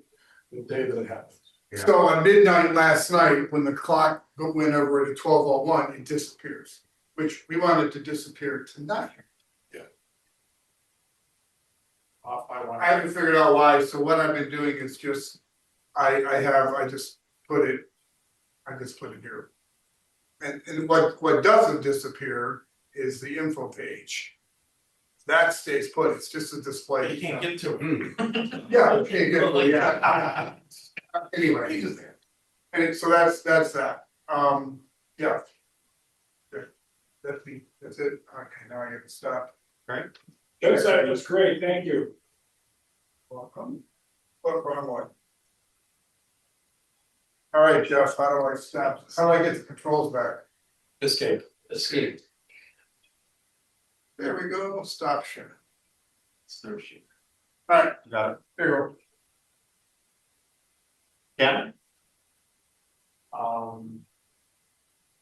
day that it happens. so on midnight last night, when the clock went over to 12:01, it disappears, which we wanted to disappear tonight. Off by one. I haven't figured out why, so what I've been doing is just, I just put it here. And what doesn't disappear is the info page. That stays put, it's just a display. You can't get to it. Yeah, you can't get it, yeah. Anyway, and so that's that, yeah. That's it, okay, now I get to stop. Right. That was great, thank you. Welcome. What wrong one? All right, Jeff, how do I stop? How do I get the controls back? Escape. There we go, stop share. Snow sheet. All right, Got it. there you go. Ken?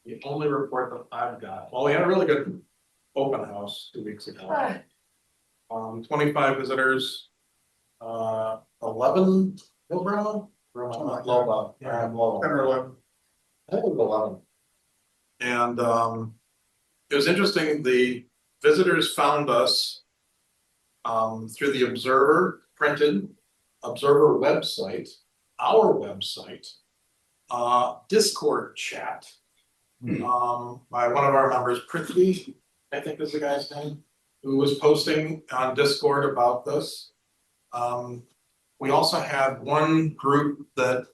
The only report that I've got, well, we had a really good open house 2 weeks ago. 25 visitors, 11 Lowbrow? Lowbrow. Yeah. 10 or 11. I think it was 11. And it was interesting, the visitors found us through the Observer printed, Observer website, our website, Discord chat. By one of our members, Prithvi, I think is the guy's name, who was posting on Discord about this. We also had one group that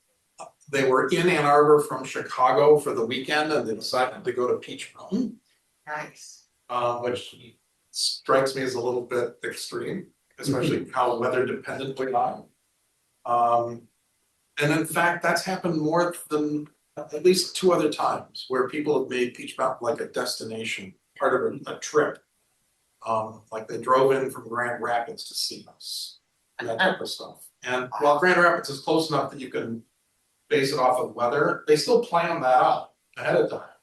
they were in Ann Arbor from Chicago for the weekend and they decided to go to Peach Mountain. Nice. Which strikes me as a little bit extreme, especially how weather dependent we are. And in fact, that's happened more than at least 2 other times where people have made Peach Mountain like a destination, part of a trip. Like they drove in from Grand Rapids to see us and that type of stuff. And while Grand Rapids is close enough that you can base it off of weather, they still plan that out ahead of time.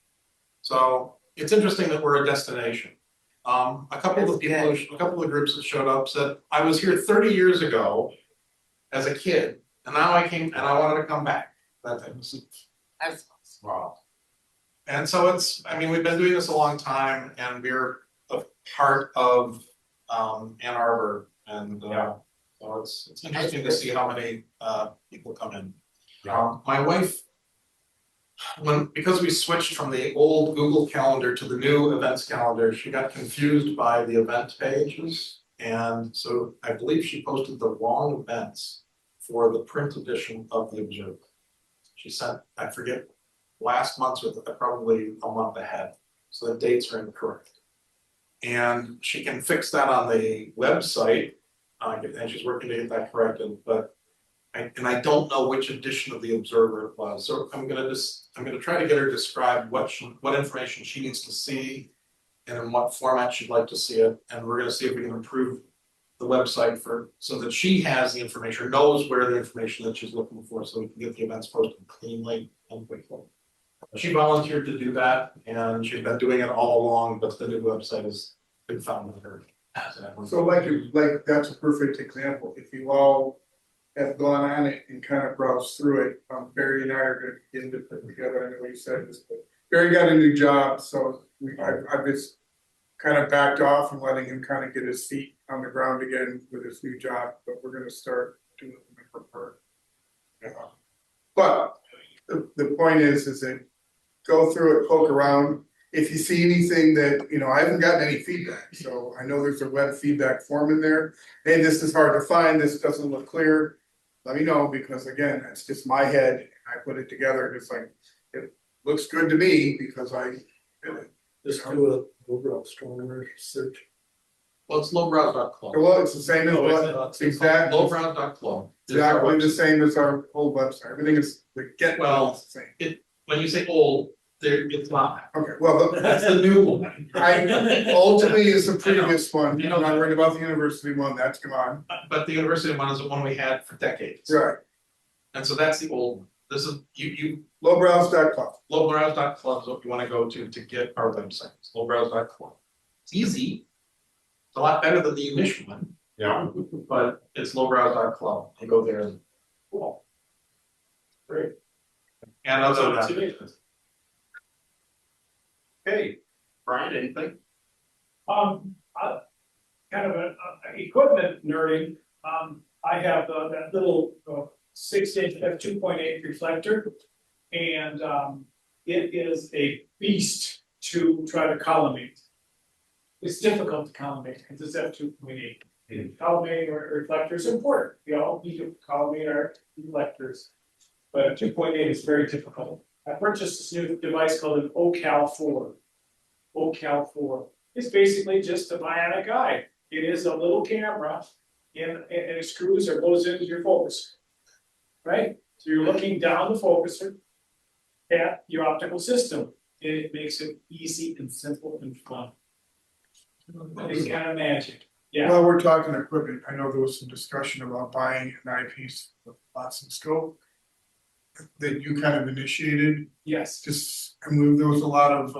So it's interesting that we're a destination. A couple of the groups that showed up said, I was here 30 years ago as a kid, and now I came and I wanted to come back. That type of stuff. That's Wow. And so we've been doing this a long time and we're a part of Ann Arbor and so it's interesting to see how many people come in. My wife, because we switched from the old Google Calendar to the new events calendar, she got confused by the event pages. And so I believe she posted the wrong events for the print edition of the Observer. She sent, I forget, last month's with probably a month ahead. So the dates are incorrect. And she can fix that on the website, and she's working to get that corrected, but I don't know which edition of the Observer it was. So I'm gonna try to get her to describe what information she needs to see and in what format she'd like to see it. And we're gonna see if we can improve the website so that she has the information, knows where the information that she's looking for, so we can get the events posted cleanly and quickly. She volunteered to do that, and she's been doing it all along, but the new website has been found with her. So like that's a perfect example. If you all have gone on it and kind of browsed through it, Barry and I are gonna begin to put together, I know you said this, but Barry got a new job, so I've just kind of backed off and letting him kind of get his feet on the ground again with his new job, but we're gonna start doing it for her. But the point is that go through it, poke around. If you see anything that, I haven't gotten any feedback, so I know there's a web feedback form in there. Hey, this is hard to find, this doesn't look clear. Let me know, because again, that's just my head. I put it together, and it's like, it looks good to me because I did it. Just do a overall stronger search. Well, it's lowbrow.club. Well, it's the same as what, exactly, Lowbrow.club. exactly the same as our whole website. Everything is, the get well, it's the same. When you say old, there, it's not, Okay, well, that's the new one. ultimately is the previous one, You I'm know, not worried about the university one, that's gone. But the university one is the one we had for decades. Right, And so that's the old one. This is, lowbrows.com. lowbrows.club is what you wanna go to get our website, it's lowbrows.club. It's easy. It's a lot better than the initial one, Yeah. but it's lowbrows.club, you go there and. Cool. Great. And other than that. Hey, Brian, anything? Kind of equipment nerding, I have that little 6-inch f2.8 reflector. And it is a beast to try to collimate. It's difficult to collimate because it's f2.8. Collimating or reflector is important, we all need to collimate our reflectors. But 2.8 is very difficult. I purchased this new device called an OCal4. OCal4. It's basically just a Bionic eye. It is a little camera and it screws or goes into your focus. Right? So you're looking down the focuser at your optical system. It makes it easy and simple and fun. It's kind of magic. Yeah. While we're talking equipment, I know there was some discussion about buying an eyepiece with lots of scope. That you kind of initiated, Yes. just, I mean, there was a lot of,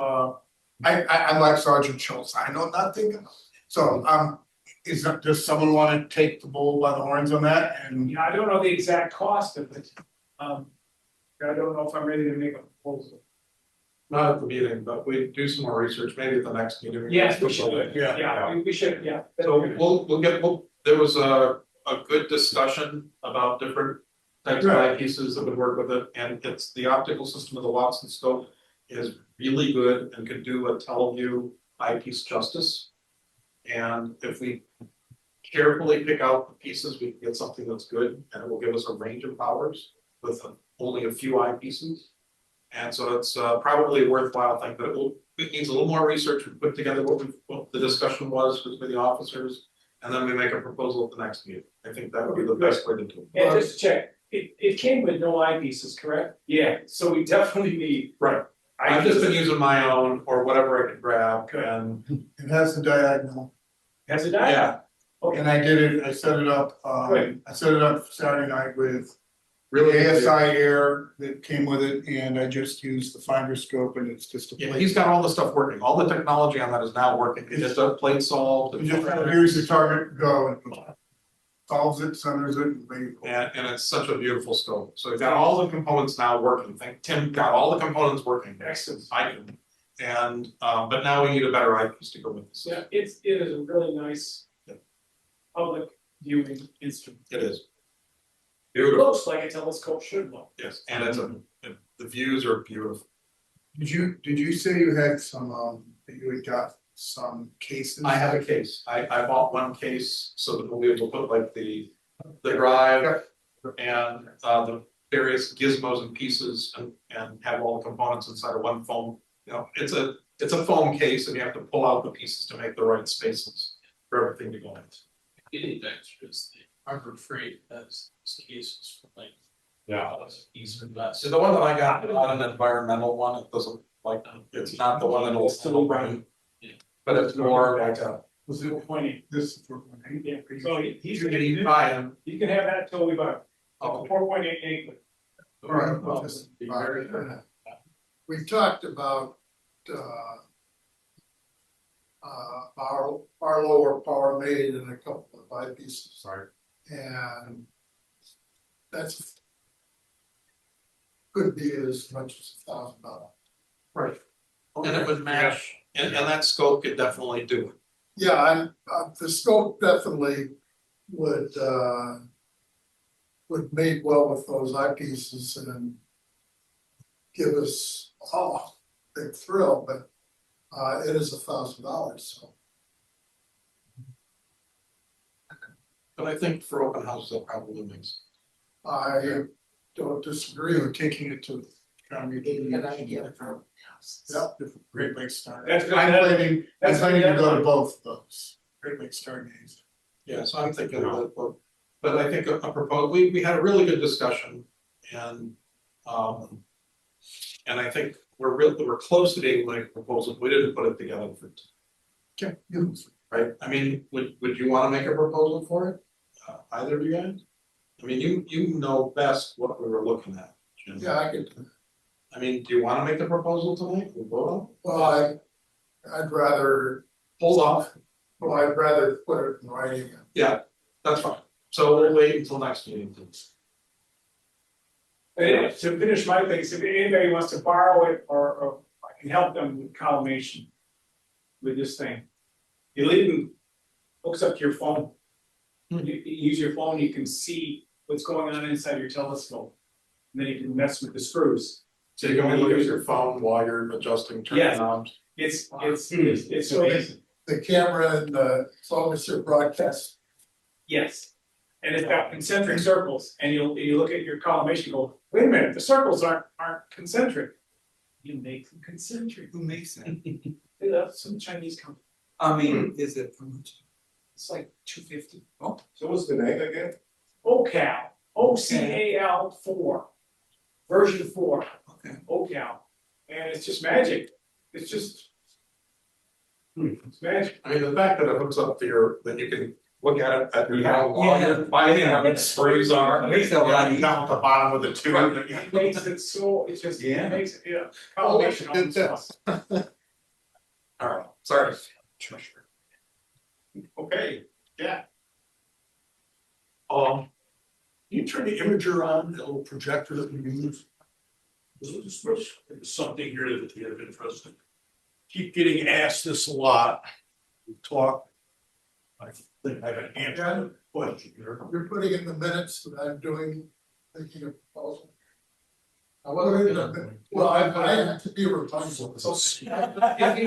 I'm like Sergeant Schultz, I know nothing. So, does someone wanna take the bull by the horns on that and? Yeah, I don't know the exact cost of it. I don't know if I'm ready to make a proposal. Not at the meeting, but we do some more research, maybe at the next meeting. Yes, we should. Yeah. Yeah, we should, yeah. So there was a good discussion about different types of eyepieces that would work with it, and it's the optical system of the Watson scope is really good and could do a teleview eyepiece justice. And if we carefully pick out the pieces, we can get something that's good, and it will give us a range of powers with only a few eyepieces. And so it's probably a worthwhile thing, but it needs a little more research. We put together what the discussion was with the officers, and then we make a proposal at the next meeting. I think that would be the best way to do it. And just to check, it came with no eyepieces, correct? Yeah, so we definitely need. Right. I've just been using my own or whatever I could grab, and It has the diagonal, Has it died? yeah, Okay. and I set it up, Good. I set it up Saturday night with really. ASI Air that came with it, and I just used the finder scope, and it's just a Yeah, plate. he's got all the stuff working. All the technology on that is now working. It's just a plate solved. You just here's the target, go, and solves it, centers it, and very cool. And it's such a beautiful scope. So we've got all the components now working. Think Tim got all the components working. Excellent. I can. And but now we need a better eyepiece to go with this. Yeah, it is a really nice public viewing instrument. It is. It Beautiful. looks like a telescope should look. Yes, and it's the views are beautiful. Did you say you had some, that you had got some cases? I have a case. I bought one case so that we'll be able to put like the drive and the various gizmos and pieces and have all the components inside of one foam. You know, it's a foam case and you have to pull out the pieces to make the right spaces for everything to go in. Getting extras, the Harbor Freight has cases for like. Yeah. East and west. So the one that I got, not an environmental one, it doesn't like, it's not the one that'll still burn. But it's more like a. Was it pointing, this is for pointing? Yeah, so he's You gonna, can even buy them. you can have that till we buy. Oh, 4.88. All right, well, Well, just be buy very it. good. We talked about, our lower power made in a couple of eyepieces. Sorry. And that's could be as much as $1,000. right. And it would match, and that scope could definitely do it. Yeah, and the scope definitely would mate well with those eyepieces and give us a big thrill, but it is $1,000, so. But I think for open houses, that probably makes. I don't disagree. We're taking it to county. Good idea for house. Yep, Great Lakes Star. That's good. I'm planning That's to good. go to both of those, Great Lakes Stargaze. Yeah, so I'm thinking that, but I think a proposal, we had a really good discussion and And I think we're close to being like a proposal, we didn't put it together for. Okay, right, I mean, would you wanna make a proposal for it? Either of you guys? I mean, you know best what we were looking at. Jim. Yeah, I could, I mean, do you wanna make the proposal tonight, we'll vote on it? well, I'd rather, Hold off, well, I'd rather put it in writing. yeah, that's fine, so we'll wait until next meeting. And to finish my things, if anybody wants to borrow it or I can help them with collimation with this thing. You even hooks up to your phone. You use your phone, you can see what's going on inside your telescope. And then you can mess with the screws. So you can use your phone while you're adjusting Yes. turn knobs. It's So amazing. the camera and the television broadcast, Yes. And it's got concentric circles and you look at your collimation, and go, wait a minute, the circles aren't concentric. You make them concentric. Who makes that? That's some Chinese company. I mean, is it how much? It's like $250. So what's the name again? OCAL, OCAL 4, version 4, Okay. OCAL. And it's just magic. It's just. It's magic. I mean, the fact that it hooks up to your, then you can look at it at your Yeah. house while you're finding out what screws are. Makes it a lot easier. Down at the bottom with the two. It makes it so, it's just, Yeah. it makes it, yeah. Oh, that's Collimation a good on test. Alright, sorry. Okay, yeah. You turn the imager on, the little projector that we use. There's something here that is interesting. Keep getting asked this a lot. We talk. I think I have an answer to the question here. you're putting in the minutes that I'm doing, thinking of proposal. Well, I have to be responsible. If you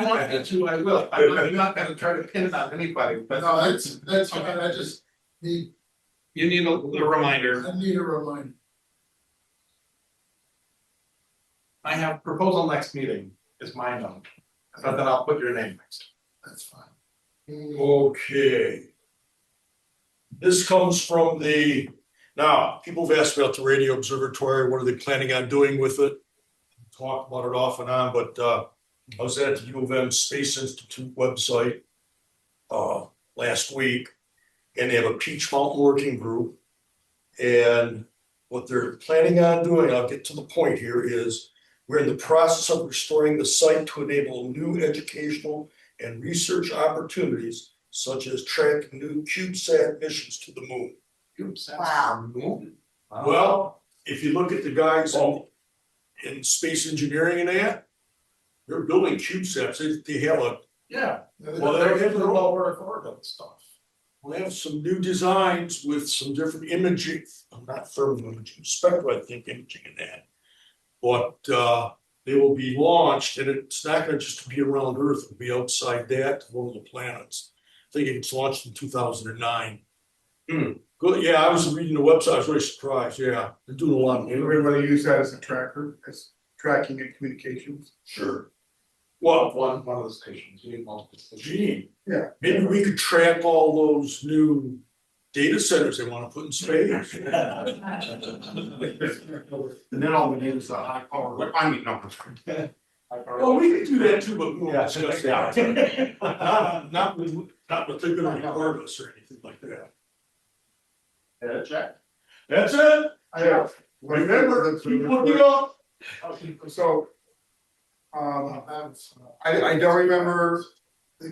want me to, I will. I'm not gonna try to pin it on anybody, but. No, that's fine, I just need, You need a reminder. I need a reminder. I have proposal next meeting is mine on. But then I'll put your name next. That's fine. Okay. This comes from now, people have asked about the radio observatory, what are they planning on doing with it? Talked about it off and on, but I was at the U of M Space Institute website last week, and they have a Peach Mountain working group. And what they're planning on doing, I'll get to the point here, is we're in the process of restoring the site to enable new educational and research opportunities, such as tracking new CubeSat missions to the moon. Wow. Well, if you look at the guys in space engineering and that, they're building CubeSats. They have a, Yeah. well, they have their own, orbit stuff. they have some new designs with some different imaging, not thermal imaging, spectral, I think, imaging in that. But they will be launched, and it's not gonna just be around Earth, it'll be outside that, one of the planets. I think it's launched in 2009. Good, yeah, I was reading the website, I was really surprised, yeah, they're doing a lot. Everybody use that as a tracker, as tracking and communications. Sure. Well, one of the stations, you need multiple stations. Gee. Yeah. Maybe we could track all those new data centers they wanna put in space. And then all we need is a high power, I mean, no. Well, we could do that too, but we won't discuss that. Not with they're gonna record us or anything like that. Yeah, check. That's it. Yeah. Remember, keep looking up. So. I don't remember the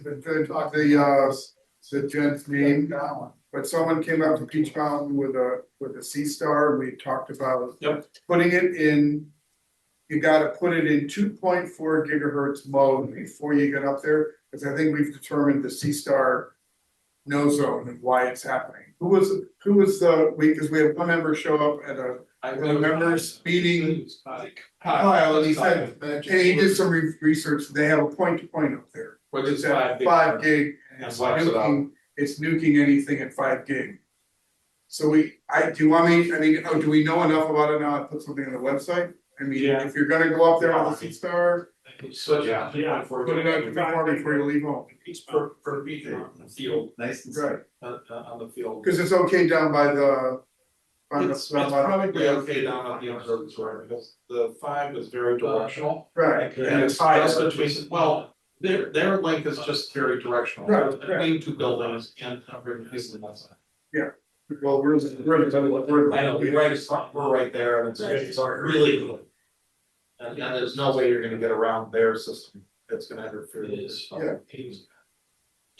gent's name, but someone came out to Peach Mountain with a Sea Star, and we talked about. Yep. Putting it in, you gotta put it in 2.4 gigahertz mode before you get up there, because I think we've determined the Sea Star no zone and why it's happening. Who was because we have one member show up at a members meeting. Kyle, and he said, and he did some research, they have a point to point up there. Which is It's at 5 gig, and And it's wipes it out. nuking anything at 5 gig. So do you want me, do we know enough about it now to put something on the website? I mean, Yeah. if you're gonna go up there on the Sea Star, Yeah. put it on before you leave home. For being on the field, Nice and Right, on the field. cause it's okay down by It's probably okay down at the observatory because the 5 is very directional. Right. And it's just between, well, their link is just very directional. Right. Between 2 buildings and covering this and that side. Well, we're I know, we're right there and it's really good. And there's no way you're gonna get around their system. It's gonna interfere with this. Yeah.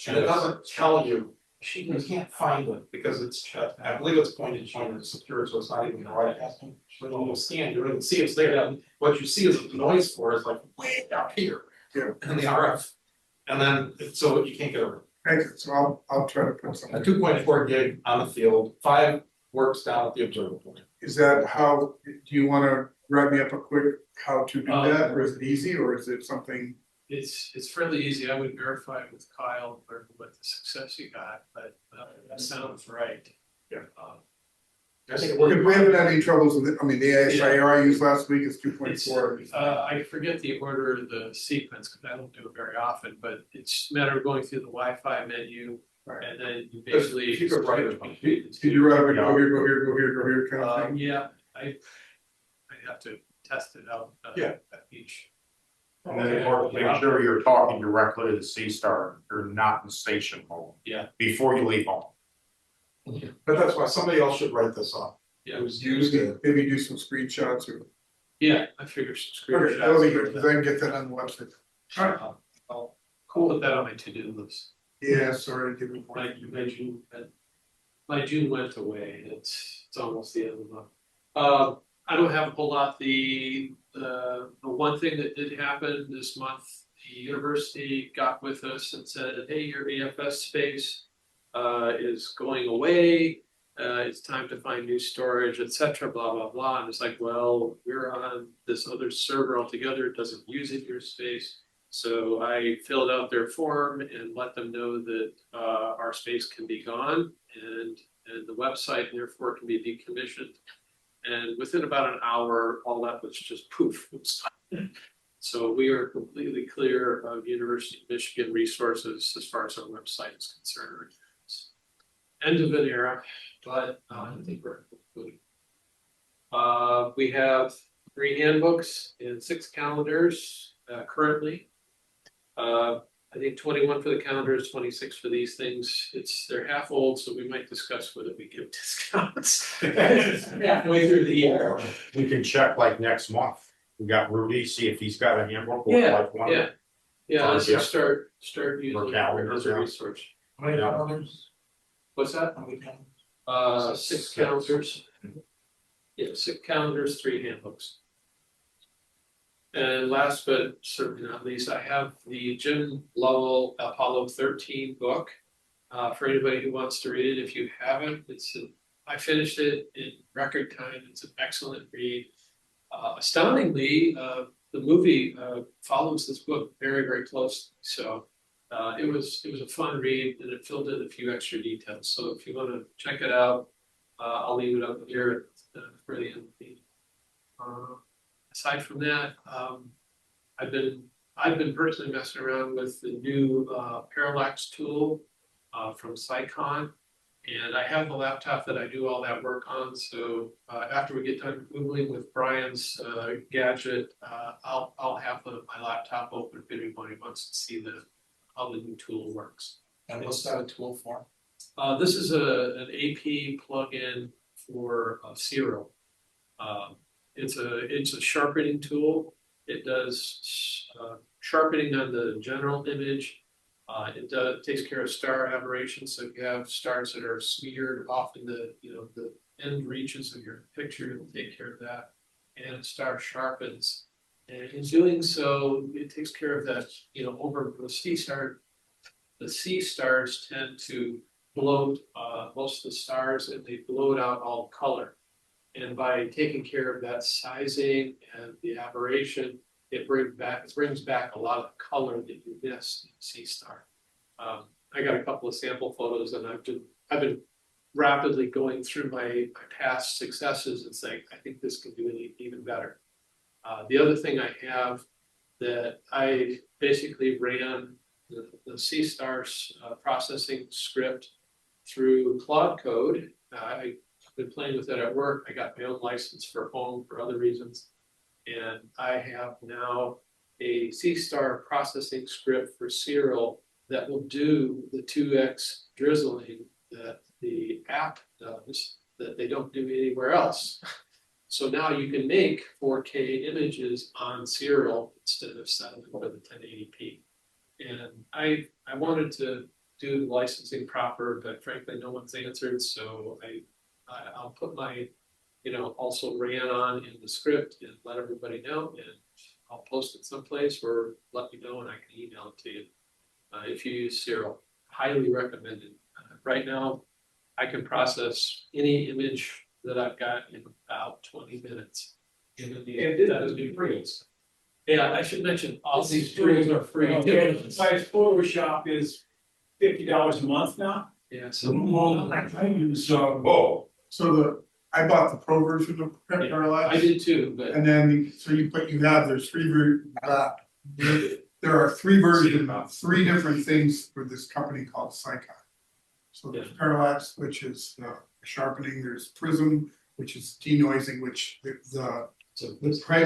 And it doesn't tell you, you can't find it because it's, I believe it's pointed to and it's secure, so it's not even right. When you scan, you don't even see it's there. What you see is the noise floor is like way up here. Yeah. In the RF. And then, so you can't get over. Thank you, so I'll try to put something. A 2.4 gig on the field, 5 works down at the observatory. Is that how, do you wanna write me up a quick how to do that, or is it easy, or is it something? It's fairly easy. I would verify with Kyle or what the success you got, but that sounds right. Yeah. I think Because we haven't had any troubles with it, I mean, the ASIR I used last week is 2.4. I forget the order of the sequence because I don't do it very often, but it's a matter of going through the Wi-Fi menu. Right. And then you basically. If you could write it, did you write it, go here, go here, go here, go here, kind of thing? Yeah, I have to test it out. Yeah. At each. And then of course, make sure you're talking directly to the C-Star, you're not in station mode. Yeah. Before you leave home. But that's why somebody else should write this up. Yeah. Maybe do some screenshots or. Yeah, I figure some Okay, that'll be good, because I can get that on the website. Alright. I'll put that on my to-do list. Yeah, sorry, give me more. My June went away. It's almost the end of the month. I don't have a whole lot. The one thing that did happen this month, the university got with us and said, "Hey, your AFS space is going away. It's time to find new storage, etc." Blah blah blah. And it's like, well, we're on this other server altogether. It doesn't use it your space. So I filled out their form and let them know that our space can be gone and the website therefore can be decommissioned. And within about an hour, all that was just poof. So we are completely clear of University of Michigan resources as far as our website is concerned. End of an era, but I think we're good. We have 3 handbooks and 6 calendars currently. I think 21 for the calendars, 26 for these things. They're half old, so we might discuss whether we give discounts halfway through the year. We can check like next month. We got Rudy, see if he's got a handbook. Or Yeah, like one. yeah. Let's Yeah. start using Or it calendars, as a yeah. resource. How many calendars? What's that? How many calendars? 6 calendars. Yeah, 6 calendars, 3 handbooks. And last but certainly not least, I have the Jim Lovell Apollo 13 book. For anybody who wants to read it, if you haven't, I finished it in record time. It's an excellent read. Astoundingly, the movie follows this book very, very closely. So it was a fun read, and it filled in a few extra details. So if you want to check it out, I'll leave it up here for the end of the meeting. Aside from that, I've been personally messing around with the new parallax tool from Cycon, and I have the laptop that I do all that work on. So after we get done googling with Brian's gadget, I'll have my laptop open if anybody wants to see how the new tool works. And what's that a tool for? This is an AP plugin for Zero. It's a sharpening tool. It does sharpening on the general image. It takes care of star aberrations. So if you have stars that are smeared off in the end reaches of your picture, it'll take care of that. And star sharpens. And in doing so, it takes care of that. Over the C stars tend to bloat most of the stars, and they bloat out all color. And by taking care of that sizing and the aberration, it brings back a lot of color that you miss in C star. I got a couple of sample photos, and I've been rapidly going through my past successes and saying, I think this can do even better. The other thing I have that I basically ran the C stars processing script through Claude Code. I been playing with it at work. I got my own license for home for other reasons. And I have now a C-Star processing script for cereal that will do the 2x drizzling that the app does, that they don't do anywhere else. So now you can make 4K images on cereal instead of settling for the 1080p. And I wanted to do the licensing proper, but frankly, no one's answered, so I'll put my, also ran on in the script and let everybody know, and I'll post it someplace or let me know and I can email it to you. If you use Serial, highly recommended. Right now, I can process any image that I've got in about 20 minutes. That is new tools. Yeah, I should mention, all these tools are free. Besides Photoshop is $50 a month now. Yeah, so. I use, I bought the pro version of Parallax. I did too, but. And then, there's there are three versions of three different things for this company called Psychon. So there's Parallax, which is sharpening, there's Prism, which is denoising, which the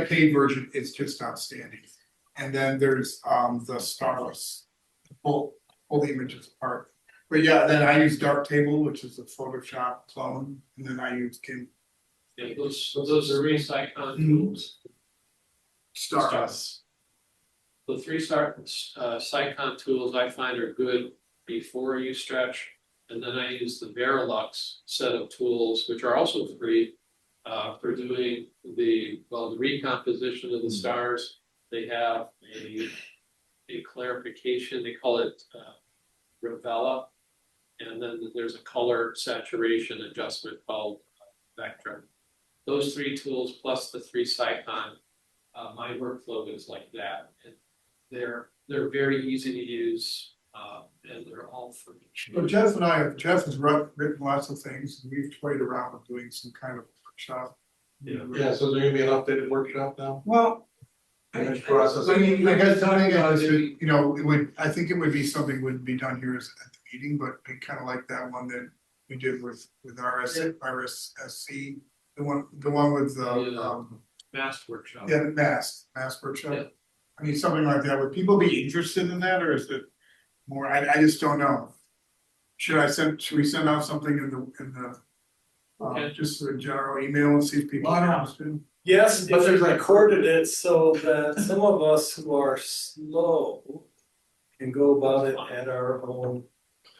paid version is just outstanding. And then there's the Starless, to pull the images apart. But yeah, then I use Darktable, which is a Photoshop clone, and then I use Kim. Yeah, those are Psychon tools. Starless. The 3-star Psychon tools I find are good before you stretch, and then I use the Verilux set of tools, which are also free, for doing the recomposition of the stars. They have a clarification, they call it Revela, and then there's a color saturation adjustment called Vectra. Those 3 tools plus the 3 Psychon, my workflow is like that. And they're very easy to use, and they're all free. So Jeff has written lots of things, and we've played around with doing some kind of workshop. Yeah, so there's gonna be an updated workshop now? Well, Image processing. I mean, I guess the thing is, I think it would be something wouldn't be done here at the meeting, but be kind of like that one that we did with RSSC, the one with the Mass workshop. Yeah, the mass workshop. Yeah. I mean, something like that. Would people be interested in that, or is it more? I just don't know. Should we send out something in the just a general email and see if people are interested? Yes, but they recorded it so that some of us who are slow can go about it at our own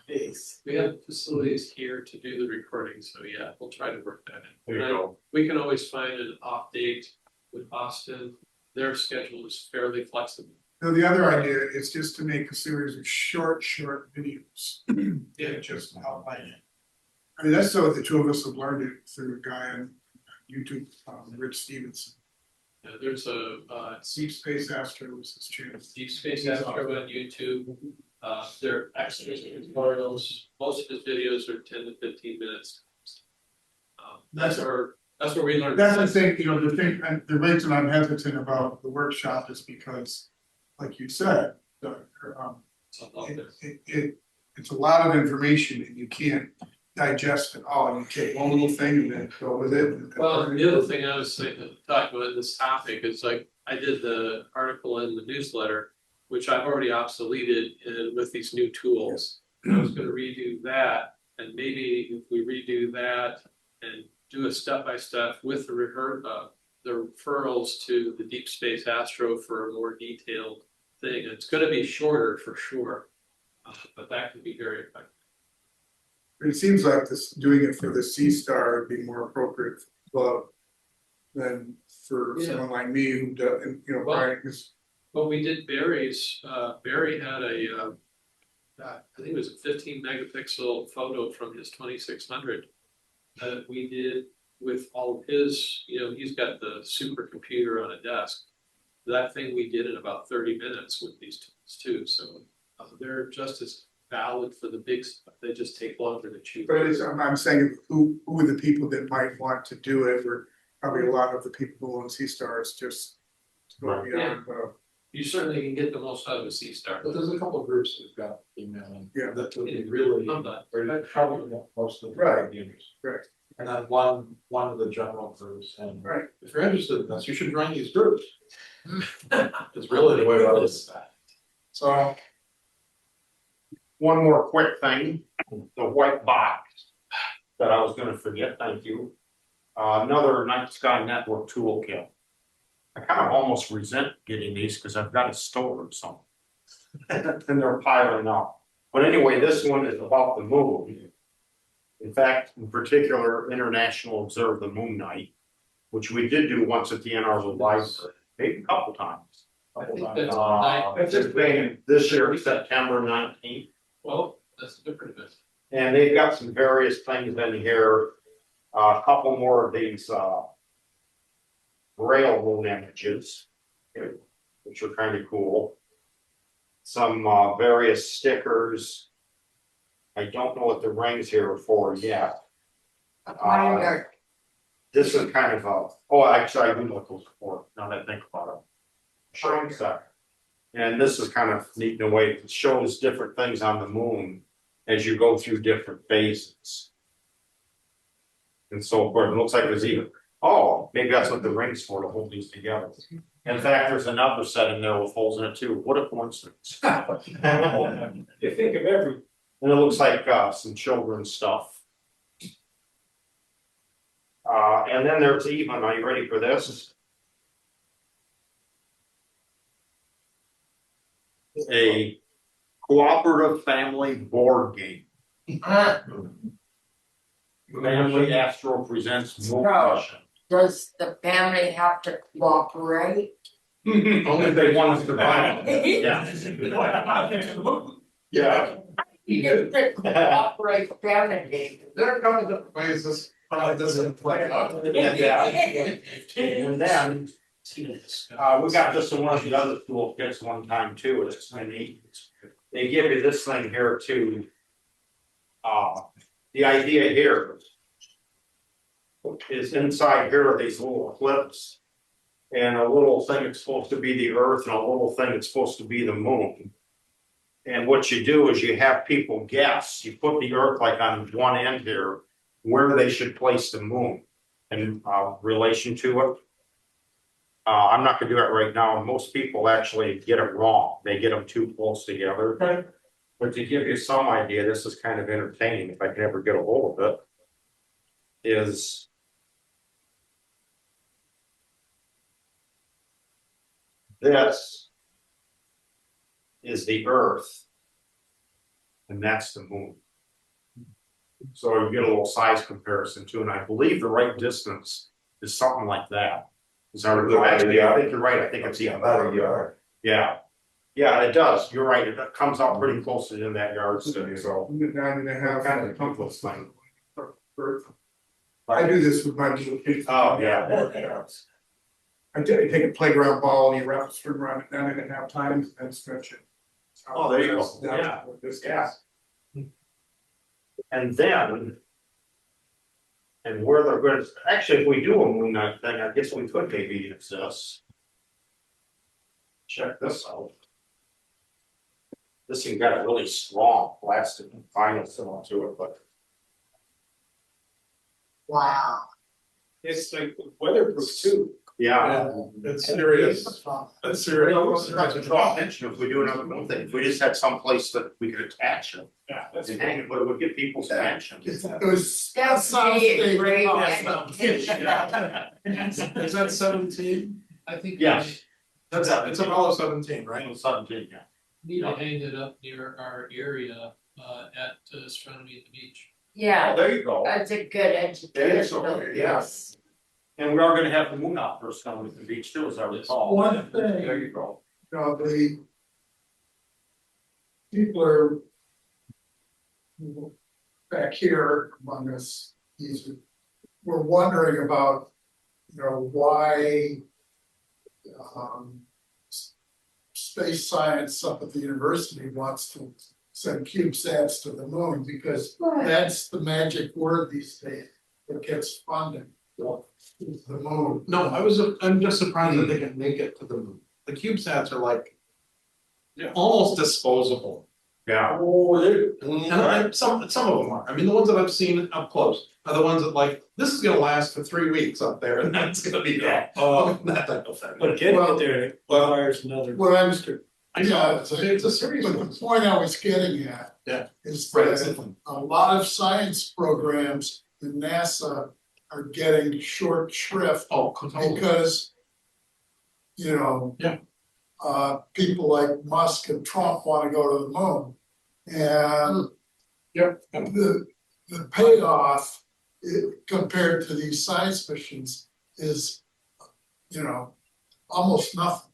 pace. We have facilities here to do the recording, so yeah, we'll try to work that in. There you go. We can always find an off date with Austin. Their schedule is fairly flexible. So the other idea is just to make a series of short videos. Yeah, just outline it. I mean, that's so the two of us have learned it through a guy on YouTube, Rich Stevenson. yeah, there's a Deep Space Astro was his channel. Deep Space Astro on YouTube. They're extras tutorials. Most of his videos are 10 to 15 minutes. That's where we learn. That's the thing, and the reason I'm hesitant about the workshop is because, like you said, it's a lot of information and you can't digest it all. You take one little thing and then go with it. Well, the other thing I was talking about this topic is like I did the article in the newsletter, which I've already obsoleted with these new tools. I was going to redo that, and maybe if we redo that and do a step-by-step with the referrals to the Deep Space Astro for a more detailed thing. It's going to be shorter for sure, but that could be very effective. It seems like doing it for the C-Star would be more appropriate than for someone like me who does, Brian is. Well, we did Barry's. Barry had I think it was a 15 megapixel photo from his 2600 that we did with all of his, he's got the supercomputer on a desk. That thing we did in about 30 minutes with these tools too. So they're just as valid for the big stuff. They just take longer to choose. But I'm saying who are the people that might want to do it, or probably a lot of the people who own C-Stars just go beyond. You certainly can get the most out of a C-Star. But there's a couple of groups that've got emailing. Yeah. That would be really, I'm not. or probably most of the. Right. Users. Right. And then one of the general groups, and Right. if you're interested in this, you should join these groups. It's really the way it is. So, One more quick thing, the white box that I was gonna forget, thank you. Another Night Sky Network toolkit. I kind of almost resent getting these because I've got to store them somewhere. And they're piling up. But anyway, this one is about the moon. In fact, in particular, International Observe the Moon Night, which we did do once at the NRO Library, maybe a couple times. I think that's night. It's been this year, September 19th. Well, that's a different event. And they've got some various things in here. A couple more of these braille moon images, which are kind of cool. Some various stickers. I don't know what the rings here are for yet. This is kind of actually I do know what those are for, now that I think about it. Show you a second. And this is kind of neat in a way, it shows different things on the moon as you go through different phases. And so forth, it looks like there's even, maybe that's what the ring's for, to hold these together. In fact, there's another set in there with holes in it too, what a coincidence. You think of every. And it looks like some children's stuff. And then there's even, are you ready for this? A cooperative family board game. Family Astro presents Moon Mission. Does the family have to cooperate? Only if they want us to buy it. Yeah. Yeah. You get to cooperate family. there are a couple different ways this probably doesn't play out. Yeah. And then, we got this in one of the other toolkits one time too, it's kind of neat. They give you this thing here too. The idea here is inside here are these little clips. And a little thing that's supposed to be the earth and a little thing that's supposed to be the moon. And what you do is you have people guess, you put the earth like on one end here, where they should place the moon in relation to it. I'm not gonna do it right now. Most people actually get it wrong. They get them too close together. Okay. But to give you some idea, this is kind of entertaining if I can ever get a hold of it. Is this is the earth and that's the moon. So you get a little size comparison too, and I believe the right distance is something like that. Is that right? Actually, I think you're right. I think it's even About a yard. Yeah. Yeah, it does. You're right. It comes out pretty close to in that yardstick, so. 9.5. Kind of a compass thing. I do this with my little kids. Oh, yeah. I take a playground ball and you wrap a string around it 9.5 times and stretch it. Oh, there you go. That's Yeah. what this Yeah. is. And then. And where they're going to, actually, if we do a moon night thing, I guess we could maybe use this. Check this out. This thing got a really strong plastic and vinyl similar to it, but. Wow. It's like weatherproof too. Yeah. It's serious, it's serious. Not to draw attention if we do another moon thing, if we just had some place that we could attach it. Yeah, that's And hang it, but it would get people's attention. It was. That's a great. Is that 17? I think. Yes. It's Apollo 17, right? 17, yeah. We need to hang it up near our area, at Astronomy at the Beach. Yeah, There you go. that's a good educational, yes. And we are gonna have the moon outburst coming at the beach too, as I recall. One thing. There you go. The people are back here among us, we're wondering about, why space science up at the university wants to send CubeSats to the moon, because that's the magic word these days that gets funding. The moon. No, I'm just surprised that they can make it to the moon. The CubeSats are like almost disposable. Yeah, Oh, some of them are. I mean, the ones that I've seen up close are the ones that like, this is gonna last for 3 weeks up there and that's gonna be that. That type of thing. But getting it there requires another. What I'm, I know, it's a serious but one. the point I was getting at. Yeah. Is Right, that a lot of science programs in NASA are getting short shrift Oh, totally. because, you know. Yeah. People like Musk and Trump wanna go to the moon. And Yep. the payoff compared to these science missions is, you know, almost nothing.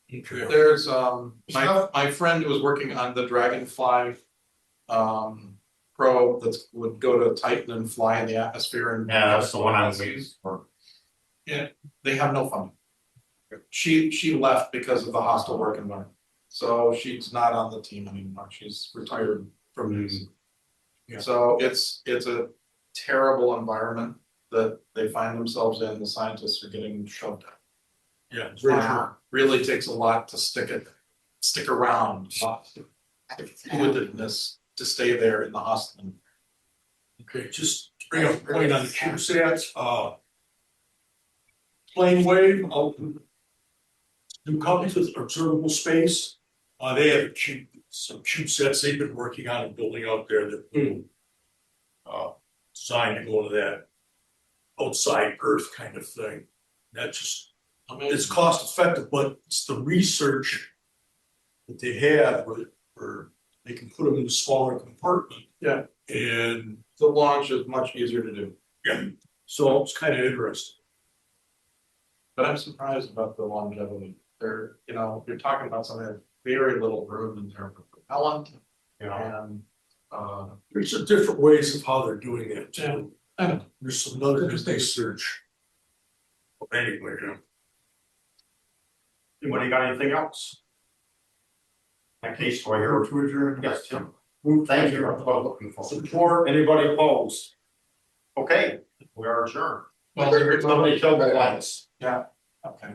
There's my friend who was working on the Dragonfly probe that would go to Titan and fly in the atmosphere and. yeah, that's the one I was using for. They have no funding. She left because of the hostile work environment. So she's not on the team anymore. She's retired from news. Yeah. So it's a terrible environment that they find themselves in. The scientists are getting shoved out. Yeah, it's very true. Really takes a lot to stick around, fluidness to stay there in the hospital. Okay, just to bring up a point on the CubeSats, Plane Wave, new companies with observable space, they have some CubeSats they've been working on and building out there that designed to go to that outside Earth kind of thing. That just, it's cost effective, but it's the research that they have where they can put them in a smaller compartment. Yeah. And The launch is much easier to do. yeah, so it's kind of interesting. But I'm surprised about the longevity. You're talking about something that has very little room in terms of propellant. And There's some different ways of how they're doing it too. Yeah. There's some other research. Anyway, Anybody got anything else? In that case, do I hear? To adjourn. Yes, Tim. Thank you. That's what I'm looking for. Support. Anybody opposed? Okay, we are adjourned. Well, Somebody killed the lights. yeah, okay.